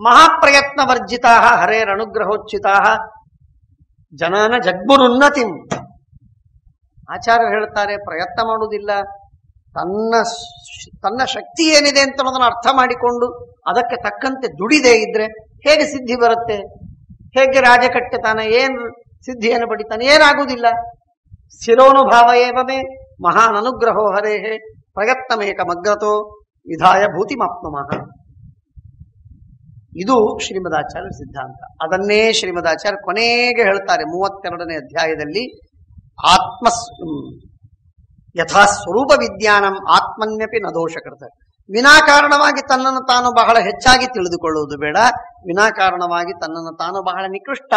ಮಹಾಪ್ರಯತ್ನ ವರ್ಜಿತಾ ಹರೇರನುಗ್ರಹೋಚ್ಯುತಾ ಜನಾನ ಜಗ್ಮುರುನ್ನತಿಂ. ಆಚಾರ್ಯರು ಹೇಳ್ತಾರೆ, ಪ್ರಯತ್ನ ಮಾಡುವುದಿಲ್ಲ, ತನ್ನ ಶಕ್ತಿ ಏನಿದೆ ಅಂತ ಅನ್ನೋದನ್ನು ಅರ್ಥ ಮಾಡಿಕೊಂಡು ಅದಕ್ಕೆ ತಕ್ಕಂತೆ ದುಡಿದೇ ಇದ್ರೆ ಹೇಗೆ ಸಿದ್ಧಿ ಬರುತ್ತೆ? ಹೇಗೆ ರಾಜ ಕಟ್ಟತಾನೆ? ಏನ್ ಸಿದ್ಧಿಯನ್ನು ಪಡಿತಾನೆ? ಏನಾಗುವುದಿಲ್ಲ. ಸ್ಥಿರೋನುಭಾವ ಏವಮೇ ಮಹಾನ್ ಅನುಗ್ರಹೋ ಹರೇಹೇ ಪ್ರಯತ್ನಮೇಕಮಗ್ರತೋ ವಿಧಾಯ ಭೂತಿಮಾಪ್ನುಮಃ. ಇದು ಶ್ರೀಮದಾಚಾರ್ಯ ಸಿದ್ಧಾಂತ. ಅದನ್ನೇ ಶ್ರೀಮದಾಚಾರ್ಯ ಕೊನೆಗೆ ಹೇಳ್ತಾರೆ 32ನೇ ಅಧ್ಯಾಯದಲ್ಲಿ. ಯಥಾ ಸ್ವರೂಪ ವಿಜ್ಞಾನಂ ಆತ್ಮನ್ಯಪಿ ನ ದೋಷಕೃತ. ವಿನಾಕಾರಣವಾಗಿ ತನ್ನನ್ನು ತಾನು ಬಹಳ ಹೆಚ್ಚಾಗಿ ತಿಳಿದುಕೊಳ್ಳುವುದು ಬೇಡ, ವಿನಾಕಾರಣವಾಗಿ ತನ್ನನ್ನು ತಾನು ಬಹಳ ನಿಕೃಷ್ಟ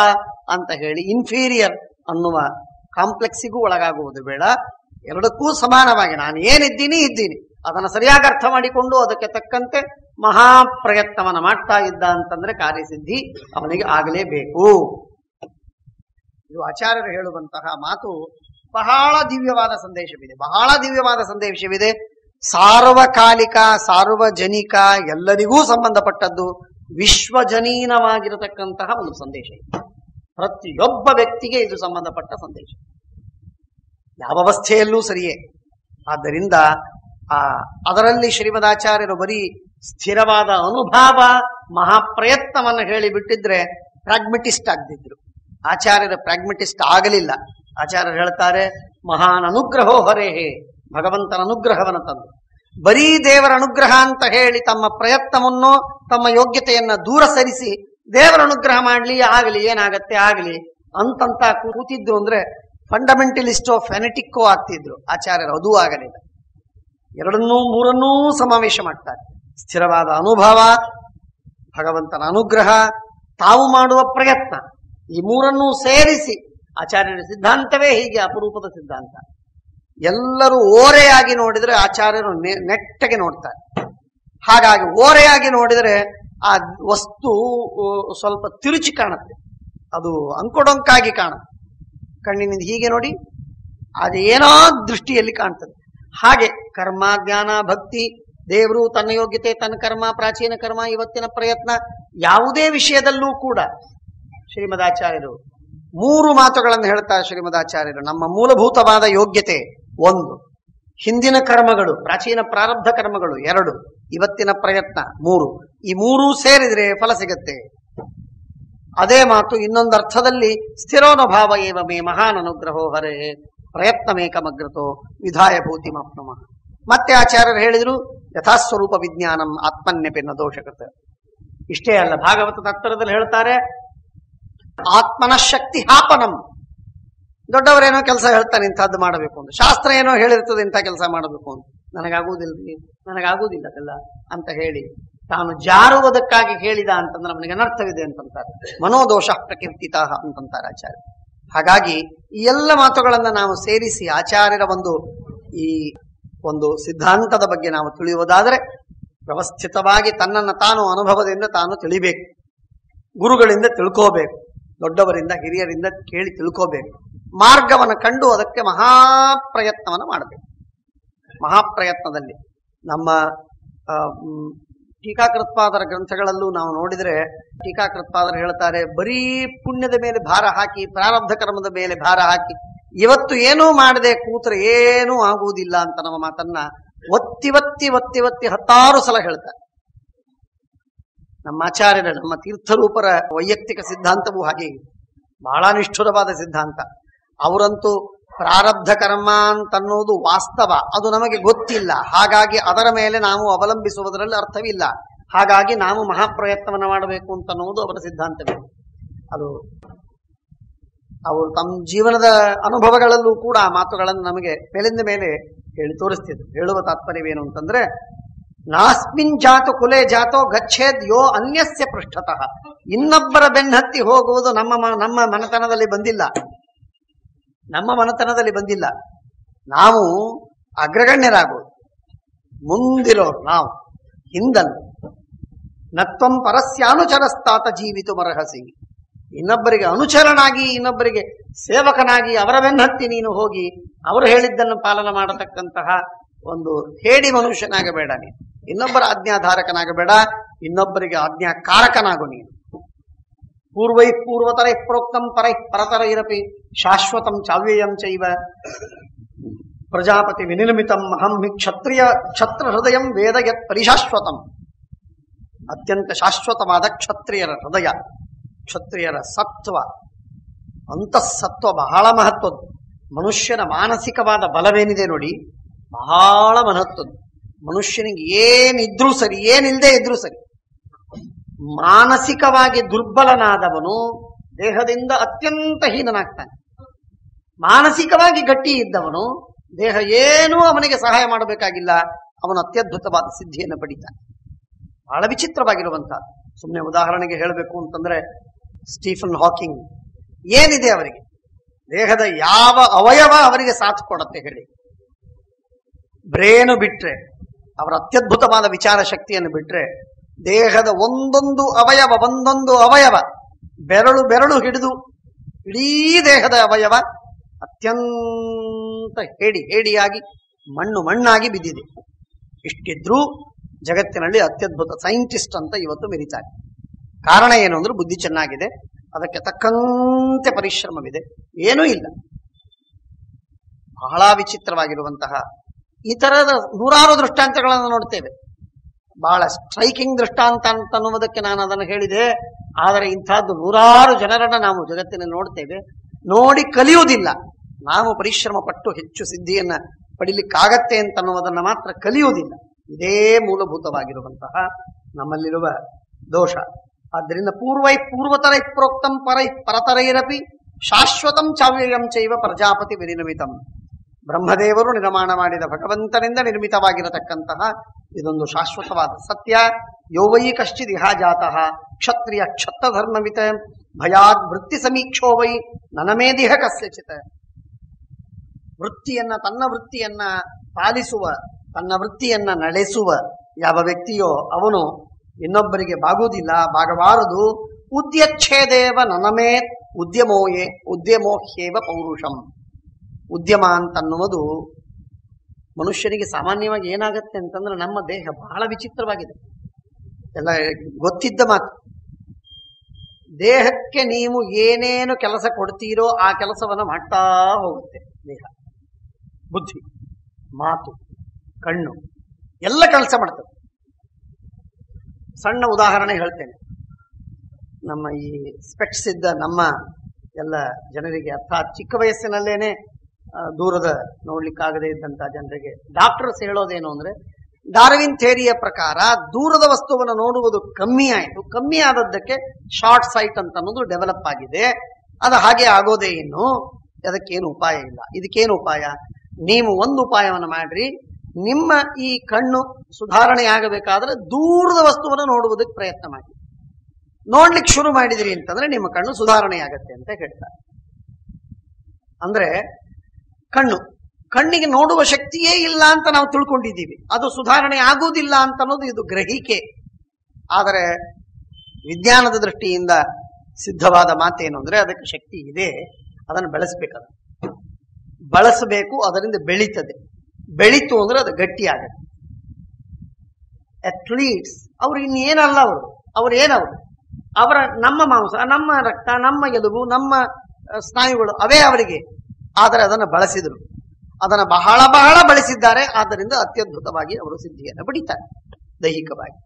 ಅಂತ ಹೇಳಿ ಇನ್ಫೀರಿಯರ್ ಅನ್ನುವ ಕಾಂಪ್ಲೆಕ್ಸಿಗೂ ಒಳಗಾಗುವುದು ಬೇಡ. ಎರಡಕ್ಕೂ ಸಮಾನವಾಗಿ ನಾನು ಏನಿದ್ದೀನಿ ಅದನ್ನು ಸರಿಯಾಗಿ ಅರ್ಥ ಮಾಡಿಕೊಂಡು ಅದಕ್ಕೆ ತಕ್ಕಂತೆ ಮಹಾಪ್ರಯತ್ನವನ್ನು ಮಾಡ್ತಾ ಇದ್ದ ಅಂತಂದ್ರೆ ಕಾರ್ಯಸಿದ್ಧಿ ಅವನಿಗೆ ಆಗಲೇಬೇಕು. ಇದು ಆಚಾರ್ಯರು ಹೇಳುವಂತಹ ಮಾತು. ಬಹಳ ದಿವ್ಯವಾದ ಸಂದೇಶವಿದೆ. ಸಾರ್ವಕಾಲಿಕ, ಸಾರ್ವಜನಿಕ, ಎಲ್ಲರಿಗೂ ಸಂಬಂಧಪಟ್ಟದ್ದು, ವಿಶ್ವಜನೀನವಾಗಿರತಕ್ಕಂತಹ ಒಂದು ಸಂದೇಶ ಇದೆ. ಪ್ರತಿಯೊಬ್ಬ ವ್ಯಕ್ತಿಗೆ ಇದು ಸಂಬಂಧಪಟ್ಟ ಸಂದೇಶ, ಯಾವ ಅವಸ್ಥೆಯಲ್ಲೂ ಸರಿಯೇ. ಆದ್ದರಿಂದ ಅದರಲ್ಲಿ ಶ್ರೀಮದಾಚಾರ್ಯರು ಬರೀ ಸ್ಥಿರವಾದ ಅನುಭವ, ಮಹಾಪ್ರಯತ್ನವನ್ನು ಹೇಳಿಬಿಟ್ಟಿದ್ರೆ ಪ್ರಾಗ್ಮೆಟಿಸ್ಟ್ ಆಗದಿದ್ರು. ಆಚಾರ್ಯರ ಪ್ರಾಗ್ಮೆಟಿಸ್ಟ್ ಆಗಲಿಲ್ಲ. ಆಚಾರ್ಯರು ಹೇಳ್ತಾರೆ, ಮಹಾನ್ ಅನುಗ್ರಹೋ ಹರೇಹೇ, ಭಗವಂತನ ಅನುಗ್ರಹವನ್ನು ತಂದು ಬರೀ ದೇವರ ಅನುಗ್ರಹ ಅಂತ ಹೇಳಿ ತಮ್ಮ ಪ್ರಯತ್ನವನ್ನು, ತಮ್ಮ ಯೋಗ್ಯತೆಯನ್ನ ದೂರ ಸರಿಸಿ ದೇವರ ಅನುಗ್ರಹ ಮಾಡ್ಲಿ, ಆಗಲಿ, ಏನಾಗತ್ತೆ ಆಗಲಿ ಅಂತಂತ ಕೂತಿದ್ರು ಅಂದ್ರೆ ಫಂಡಮೆಂಟಲಿಸ್ಟೋ ಫೆನೆಟಿಕ್ಕೋ ಆಗ್ತಿದ್ರು. ಆಚಾರ್ಯರು ಅದೂ ಆಗಲಿಲ್ಲ. ಎರಡನ್ನೂ ಮೂರನ್ನೂ ಸಮಾವೇಶ ಮಾಡ್ತಾರೆ. ಸ್ಥಿರವಾದ ಅನುಭವ, ಭಗವಂತನ ಅನುಗ್ರಹ, ತಾವು ಮಾಡುವ ಪ್ರಯತ್ನ, ಈ ಮೂರನ್ನೂ ಸೇರಿಸಿ ಆಚಾರ್ಯರ ಸಿದ್ಧಾಂತವೇ ಹೀಗೆ ಅಪರೂಪದ ಸಿದ್ಧಾಂತ. ಎಲ್ಲರೂ ಓರೆಯಾಗಿ ನೋಡಿದರೆ ಆಚಾರ್ಯರು ನೆಟ್ಟಗೆ ನೋಡ್ತಾರೆ. ಹಾಗಾಗಿ ಓರೆಯಾಗಿ ನೋಡಿದರೆ ಆ ವಸ್ತು ಸ್ವಲ್ಪ ತಿರುಚಿ ಕಾಣುತ್ತೆ, ಅದು ಅಂಕೊಡೊಂಕಾಗಿ ಕಾಣುತ್ತೆ. ಕಣ್ಣಿನಿಂದ ಹೀಗೆ ನೋಡಿ ಅದೇನೋ ದೃಷ್ಟಿಯಲ್ಲಿ ಕಾಣ್ತದೆ. ಹಾಗೆ ಕರ್ಮ, ಜ್ಞಾನ, ಭಕ್ತಿ, ದೇವರು, ತನ್ನ ಯೋಗ್ಯತೆ, ತನ್ನ ಕರ್ಮ, ಪ್ರಾಚೀನ ಕರ್ಮ, ಇವತ್ತಿನ ಪ್ರಯತ್ನ, ಯಾವುದೇ ವಿಷಯದಲ್ಲೂ ಕೂಡ ಶ್ರೀಮದಾಚಾರ್ಯರು 3 ಮಾತುಗಳನ್ನು ಹೇಳ್ತಾರೆ. ಶ್ರೀಮದಾಚಾರ್ಯರು ನಮ್ಮ ಮೂಲಭೂತವಾದ ಯೋಗ್ಯತೆ 1, ಹಿಂದಿನ ಕರ್ಮಗಳು, ಪ್ರಾಚೀನ ಪ್ರಾರಬ್ಧ ಕರ್ಮಗಳು 2, ಇವತ್ತಿನ ಪ್ರಯತ್ನ 3. ಈ 3 ಸೇರಿದ್ರೆ ಫಲ ಸಿಗತ್ತೆ. ಅದೇ ಮಾತು ಇನ್ನೊಂದು ಅರ್ಥದಲ್ಲಿ ಸ್ಥಿರೋನುಭಾವ ಏವಮೇ ಮಹಾನ್ ಅನುಗ್ರಹೋ ಹರೇ ಪ್ರಯತ್ನಮೇಕಮಗ್ರತೋ ವಿಧಾಯ ಭೂತಿಮಾಪ್ನುಮಃ. ಮತ್ತೆ ಆಚಾರ್ಯರು ಹೇಳಿದ್ರು, ಯಥಾಸ್ವರೂಪ ವಿಜ್ಞಾನಂ ಆತ್ಮನ್ಯಪಿ ನ ದೋಷಕೃತ. ಇಷ್ಟೇ ಅಲ್ಲ, ಭಾಗವತ ತತ್ವದಲ್ಲಿ ಹೇಳ್ತಾರೆ, ಆತ್ಮನ ಶಕ್ತಿ ಹಾಪನಂ. ದೊಡ್ಡವರೇನೋ ಕೆಲಸ ಹೇಳ್ತಾನೆ, ಇಂಥದ್ದು ಮಾಡಬೇಕು ಅಂತ. ಶಾಸ್ತ್ರ ಏನೋ ಹೇಳಿರ್ತದೆ, ಇಂಥ ಕೆಲಸ ಮಾಡಬೇಕು ಅಂತ. ನನಗಾಗುವುದಿಲ್ಲ ಅದೆಲ್ಲ ಅಂತ ಹೇಳಿ ತಾನು ಜಾರುವುದಕ್ಕಾಗಿ ಹೇಳಿದ ಅಂತಂದ್ರೆ ಅವನಿಗೆ ಅನರ್ಥವಿದೆ ಅಂತಂತಾರೆ. ಮನೋದೋಷ ಪ್ರಕೀರ್ತಿತ ಅಂತಂತಾರೆ ಆಚಾರ್ಯ. ಹಾಗಾಗಿ ಈ ಎಲ್ಲ ಮಾತುಗಳನ್ನ ನಾವು ಸೇರಿಸಿ ಆಚಾರ್ಯರ ಈ ಒಂದು ಸಿದ್ಧಾಂತದ ಬಗ್ಗೆ ನಾವು ತಿಳಿಯುವುದಾದರೆ ವ್ಯವಸ್ಥಿತವಾಗಿ ತನ್ನನ್ನು ತಾನು ಅನುಭವದಿಂದ ತಾನು ತಿಳಿಬೇಕು, ಗುರುಗಳಿಂದ ತಿಳ್ಕೋಬೇಕು, ದೊಡ್ಡವರಿಂದ ಹಿರಿಯರಿಂದ ಕೇಳಿ ತಿಳ್ಕೋಬೇಕು, ಮಾರ್ಗವನ್ನು ಕಂಡು ಅದಕ್ಕೆ ಮಹಾಪ್ರಯತ್ನವನ್ನು ಮಾಡಬೇಕು. ಮಹಾಪ್ರಯತ್ನದಲ್ಲಿ ನಮ್ಮ ಟೀಕಾಕೃತ್ಪಾದರ ಗ್ರಂಥಗಳಲ್ಲೂ ನಾವು ನೋಡಿದರೆ ಟೀಕಾಕೃತ್ಪಾದರು ಹೇಳ್ತಾರೆ, ಬರೀ ಪುಣ್ಯದ ಮೇಲೆ ಭಾರ ಹಾಕಿ, ಪ್ರಾರಬ್ಧ ಕರ್ಮದ ಮೇಲೆ ಭಾರ ಹಾಕಿ ಇವತ್ತು ಏನೂ ಮಾಡದೆ ಕೂತ್ರೆ ಏನೂ ಆಗುವುದಿಲ್ಲ ಅಂತ ನಮ್ಮ ಮಾತನ್ನ ಒತ್ತಿ 10 ಸಲ ಹೇಳ್ತಾರೆ. ನಮ್ಮ ಆಚಾರ್ಯರ, ನಮ್ಮ ತೀರ್ಥರೂಪರ ವೈಯಕ್ತಿಕ ಸಿದ್ಧಾಂತವೂ ಹಾಗೆ ಬಹಳ ನಿಷ್ಠುರವಾದ ಸಿದ್ಧಾಂತ. ಅವರಂತೂ ಪ್ರಾರಬ್ಧ ಕರ್ಮ ಅಂತನ್ನೋದು ವಾಸ್ತವ, ಅದು ನಮಗೆ ಗೊತ್ತಿಲ್ಲ, ಹಾಗಾಗಿ ಅದರ ಮೇಲೆ ನಾವು ಅವಲಂಬಿಸುವುದರಲ್ಲಿ ಅರ್ಥವಿಲ್ಲ, ಹಾಗಾಗಿ ನಾವು ಮಹಾಪ್ರಯತ್ನವನ್ನು ಮಾಡಬೇಕು ಅಂತನ್ನುವುದು ಅವರ ಸಿದ್ಧಾಂತವೇ. ಅದು ಅವರು ತಮ್ಮ ಜೀವನದ ಅನುಭವಗಳಲ್ಲೂ ಕೂಡ ಆ ಮಾತುಗಳನ್ನು ನಮಗೆ ಮೇಲಿಂದ ಮೇಲೆ ಹೇಳಿ ತೋರಿಸ್ತಿದ್ರು. ಹೇಳುವ ತಾತ್ಪರ್ಯವೇನು ಅಂತಂದ್ರೆ, ನಾಸ್ಮಿನ್ ಜಾತು ಕುಲೆ ಜಾತೋ ಗಚ್ಚೇದ್ ಯೋ ಅನ್ಯಸ್ಯ ಪೃಷ್ಠತಃ. ಇನ್ನೊಬ್ಬರ ಬೆನ್ನತ್ತಿ ಹೋಗುವುದು ನಮ್ಮ ಮನೆತನದಲ್ಲಿ ಬಂದಿಲ್ಲ. ನಾವು ಅಗ್ರಗಣ್ಯರಾಗುವುದು, ಮುಂದಿರೋರು ನಾವು, ಹಿಂದನ್ನು. ನತ್ವಂ ಪರಸ್ಯಾನುಚರಸ್ತಾತ ಜೀವಿತು ಮರಹಸಿ. ಇನ್ನೊಬ್ಬರಿಗೆ ಅನುಚರನಾಗಿ, ಇನ್ನೊಬ್ಬರಿಗೆ ಸೇವಕನಾಗಿ ಅವರ ಬೆನ್ನತ್ತಿ ನೀನು ಹೋಗಿ ಅವರು ಹೇಳಿದ್ದನ್ನು ಪಾಲನೆ ಮಾಡತಕ್ಕಂತಹ ಒಂದು ಹೇಡಿ ಮನುಷ್ಯನಾಗಬೇಡ ನೀನು. ಇನ್ನೊಬ್ಬರ ಆಜ್ಞಾಧಾರಕನಾಗಬೇಡ, ಇನ್ನೊಬ್ಬರಿಗೆ ಆಜ್ಞಾಕಾರಕನಾಗು ನೀನು. ಪೂರ್ವೈ ಪೂರ್ವತರೈ ಪ್ರೋಕ್ತಂ ಪರೈ ಪರತರೈರಪಿ ಶಾಶ್ವತಂ ಚಾವ್ಯಯಂ ಚೈವ ಪ್ರಜಾಪತಿ ವಿನಿರ್ಮಿತಂ ಅಹಂ ಹಿ ಕ್ಷತ್ರ ಹೃದಯಂ ವೇದ ಯತ್ ಪರಿಶಾಶ್ವತಂ. ಅತ್ಯಂತ ಶಾಶ್ವತವಾದ ಕ್ಷತ್ರಿಯರ ಹೃದಯ, ಕ್ಷತ್ರಿಯರ ಸತ್ವ, ಅಂತಃಸತ್ವ ಬಹಳ ಮಹತ್ವದ್ದು. ಮನುಷ್ಯನ ಮಾನಸಿಕವಾದ ಬಲವೇನಿದೆ ನೋಡಿ, ಬಹಳ ಮಹತ್ವದ್ದು. ಮನುಷ್ಯನಿಗೆ ಏನಿದ್ರೂ ಸರಿ, ಏನಿಲ್ಲದೆ ಇದ್ರೂ ಸರಿ, ಮಾನಸಿಕವಾಗಿ ದುರ್ಬಲನಾದವನು ದೇಹದಿಂದ ಅತ್ಯಂತ ಹೀನನಾಗ್ತಾನೆ. ಮಾನಸಿಕವಾಗಿ ಗಟ್ಟಿ ಇದ್ದವನು ದೇಹ ಏನೂ ಅವನಿಗೆ ಸಹಾಯ ಮಾಡಬೇಕಾಗಿಲ್ಲ, ಅವನು ಅತ್ಯದ್ಭುತವಾದ ಸಿದ್ಧಿಯನ್ನು ಪಡಿತಾನೆ. ಬಹಳ ವಿಚಿತ್ರವಾಗಿರುವಂತಹದ್ದು. ಸುಮ್ಮನೆ ಉದಾಹರಣೆಗೆ ಹೇಳಬೇಕು ಅಂತಂದ್ರೆ, ಸ್ಟೀಫನ್ ಹಾಕಿಂಗ್ ಏನಿದೆ ಅವರಿಗೆ, ದೇಹದ ಯಾವ ಅವಯವ ಅವರಿಗೆ ಸಾಥ್ ಕೊಡತ್ತೆ ಹೇಳಿ? ಬ್ರೇನು ಬಿಟ್ರೆ, ಅವರ ಅತ್ಯದ್ಭುತವಾದ ವಿಚಾರ ಶಕ್ತಿಯನ್ನು ಬಿಟ್ರೆ, ದೇಹದ ಒಂದೊಂದು ಅವಯವ ಬೆರಳು ಹಿಡಿದು ಇಡೀ ದೇಹದ ಅವಯವ ಅತ್ಯಂತ ಹೇಡಿಯಾಗಿ ಮಣ್ಣಾಗಿ ಬಿದ್ದಿದೆ. ಇಷ್ಟಿದ್ರೂ ಜಗತ್ತಿನಲ್ಲಿ ಅತ್ಯದ್ಭುತ ಸೈಂಟಿಸ್ಟ್ ಅಂತ ಇವತ್ತು ಮೆರೀತಾರೆ. ಕಾರಣ ಏನು ಅಂದ್ರೆ ಬುದ್ಧಿ ಚೆನ್ನಾಗಿದೆ, ಅದಕ್ಕೆ ತಕ್ಕಂತೆ ಪರಿಶ್ರಮವಿದೆ, ಏನೂ ಇಲ್ಲ. ಬಹಳ ವಿಚಿತ್ರವಾಗಿರುವಂತಹ ಈ ತರದ ನೂರಾರು ದೃಷ್ಟಾಂತಗಳನ್ನು ನೋಡ್ತೇವೆ. ಬಹಳ ಸ್ಟ್ರೈಕಿಂಗ್ ದೃಷ್ಟಾಂತ ಅಂತನ್ನುವುದಕ್ಕೆ ನಾನು ಅದನ್ನು ಹೇಳಿದೆ. ಆದರೆ ಇಂಥದ್ದು ನೂರಾರು ಜನರನ್ನ ನಾವು ಜಗತ್ತಿನಲ್ಲಿ ನೋಡ್ತೇವೆ, ನೋಡಿ ಕಲಿಯುವುದಿಲ್ಲ. ನಾವು ಪರಿಶ್ರಮ ಪಟ್ಟು ಹೆಚ್ಚು ಸಿದ್ಧಿಯನ್ನ ಪಡಿಲಿಕ್ಕಾಗತ್ತೆ ಅಂತನ್ನುವುದನ್ನ ಮಾತ್ರ ಕಲಿಯುವುದಿಲ್ಲ. ಇದೇ ಮೂಲಭೂತವಾಗಿರುವಂತಹ ನಮ್ಮಲ್ಲಿರುವ ದೋಷ. ಆದ್ದರಿಂದ ಪೂರ್ವತರೈ ಪ್ರೋಕ್ತಂ ಪರೈ ಪರತರೈರಪಿ ಶಾಶ್ವತಂ ಚಾವ್ಯಯಂ ಚೈವ ಪ್ರಜಾಪತಿ ವಿನಿರ್ಮಿತಂ. ಬ್ರಹ್ಮದೇವರು ನಿರ್ಮಾಣ ಮಾಡಿದ ಭಗವಂತನಿಂದ ನಿರ್ಮಿತವಾಗಿರತಕ್ಕಂತಹ ಇದೊಂದು ಶಾಶ್ವತವಾದ ಸತ್ಯ. ಯೋವೈ ಕಶ್ಚಿದ್ ಇಹ ಜಾತಃ ಕ್ಷತ್ರಿಯ ಕ್ಷತ್ರಧರ್ಮವಿತ ಭಯಾದ್ ವೃತ್ತಿ ಸಮೀಕ್ಷೋ ವೈ ನನಮೇದಿಹ ಕಸ್ಯಚಿತ್. ತನ್ನ ವೃತ್ತಿಯನ್ನ ಪಾಲಿಸುವ, ತನ್ನ ವೃತ್ತಿಯನ್ನ ನಡೆಸುವ ಯಾವ ವ್ಯಕ್ತಿಯೋ ಅವನು ಇನ್ನೊಬ್ಬರಿಗೆ ಬಾಗಬಾರದು. ಉದ್ಯಚ್ಛೇದೇವ ನನಮೇ ಉದ್ಯಮೋಹ್ಯೇವ ಪೌರುಷಂ. ಉದ್ಯಮ ಅಂತನ್ನುವುದು ಮನುಷ್ಯನಿಗೆ ಸಾಮಾನ್ಯವಾಗಿ ಏನಾಗತ್ತೆ ಅಂತಂದ್ರೆ, ನಮ್ಮ ದೇಹ ಬಹಳ ವಿಚಿತ್ರವಾಗಿದೆ, ಎಲ್ಲ ಗೊತ್ತಿದ್ದ ಮಾತು. ದೇಹಕ್ಕೆ ನೀವು ಏನೇನು ಕೆಲಸ ಕೊಡ್ತೀರೋ ಆ ಕೆಲಸವನ್ನು ಮಾಡ್ತಾ ಹೋಗುತ್ತೆ ದೇಹ. ಬುದ್ಧಿ, ಮಾತು, ಕಣ್ಣು ಎಲ್ಲ ಕೆಲಸ ಮಾಡ್ತದೆ. ಸಣ್ಣ ಉದಾಹರಣೆ ಹೇಳ್ತೇನೆ. ನಮ್ಮ ಈ ಸ್ಪೆಕ್ಟ್ಸ್ ಇದ್ದ ನಮ್ಮ ಎಲ್ಲ ಜನರಿಗೆ, ಅರ್ಥಾತ್ ಚಿಕ್ಕ ವಯಸ್ಸಿನಲ್ಲೇನೆ ದೂರದ ನೋಡ್ಲಿಕ್ಕಾಗದೇ ಇದ್ದಂತಹ ಜನರಿಗೆ ಡಾಕ್ಟರ್ಸ್ ಹೇಳೋದೇನು ಅಂದ್ರೆ, ಡಾರ್ವಿನ್ ಥಿಯರಿಯ ಪ್ರಕಾರ ದೂರದ ವಸ್ತುವನ್ನು ನೋಡುವುದು ಕಮ್ಮಿ ಆಯಿತು. ಕಮ್ಮಿ ಆದದ್ದಕ್ಕೆ ಶಾರ್ಟ್ ಸೈಟ್ ಅಂತ ಅನ್ನೋದು ಡೆವಲಪ್ ಆಗಿದೆ. ಅದು ಹಾಗೆ ಆಗೋದೇ. ಇನ್ನು ಅದಕ್ಕೇನು ಉಪಾಯ ಇಲ್ಲ. ಇದಕ್ಕೇನು ಉಪಾಯ? ನೀವು ಒಂದು ಉಪಾಯವನ್ನು ಮಾಡ್ರಿ. ನಿಮ್ಮ ಈ ಕಣ್ಣು ಸುಧಾರಣೆ ಆಗಬೇಕಾದ್ರೆ ದೂರದ ವಸ್ತುವನ್ನು ನೋಡುವುದಕ್ಕೆ ಪ್ರಯತ್ನ ಮಾಡಿ. ನೋಡ್ಲಿಕ್ಕೆ ಶುರು ಮಾಡಿದಿರಿ ಅಂತಂದ್ರೆ ನಿಮ್ಮ ಕಣ್ಣು ಸುಧಾರಣೆ ಆಗತ್ತೆ ಅಂತ ಹೇಳ್ತಾರೆ. ಅಂದ್ರೆ ಕಣ್ಣಿಗೆ ನೋಡುವ ಶಕ್ತಿಯೇ ಇಲ್ಲ ಅಂತ ನಾವು ತಿಳ್ಕೊಂಡಿದ್ದೀವಿ. ಅದು ಸುಧಾರಣೆ ಆಗುವುದಿಲ್ಲ ಅಂತ ಅನ್ನೋದು ಇದು ಗ್ರಹಿಕೆ. ಆದರೆ ವಿಜ್ಞಾನದ ದೃಷ್ಟಿಯಿಂದ ಸಿದ್ಧವಾದ ಮಾತೇನು ಅಂದ್ರೆ, ಅದಕ್ಕೆ ಶಕ್ತಿ ಇದೆ, ಅದನ್ನು ಬಳಸಬೇಕು. ಅದರಿಂದ ಬೆಳೀತದೆ. ಬೆಳೀತು ಅಂದ್ರೆ ಅದು ಗಟ್ಟಿ ಆಗತ್ತೆ. ಅಟ್ಲೀಟ್ಸ್ ಅವ್ರು ಇನ್ನೇನಲ್ಲ, ಅವ್ರು ಏನವರು, ನಮ್ಮ ಮಾಂಸ, ನಮ್ಮ ರಕ್ತ, ನಮ್ಮ ಎಲುಬು, ನಮ್ಮ ಸ್ನಾಯುಗಳು ಅವೇ ಅವರಿಗೆ. ಆದರೆ ಅದನ್ನು ಬಳಸಿದರು, ಅದನ್ನು ಬಹಳ ಬಹಳ ಬಳಸಿದ್ದಾರೆ. ಆದ್ದರಿಂದ ಅತ್ಯದ್ಭುತವಾಗಿ ಅವರು ಸಿದ್ಧಿಯನ್ನು ಪಡಿತಾರೆ ದೈಹಿಕವಾಗಿ.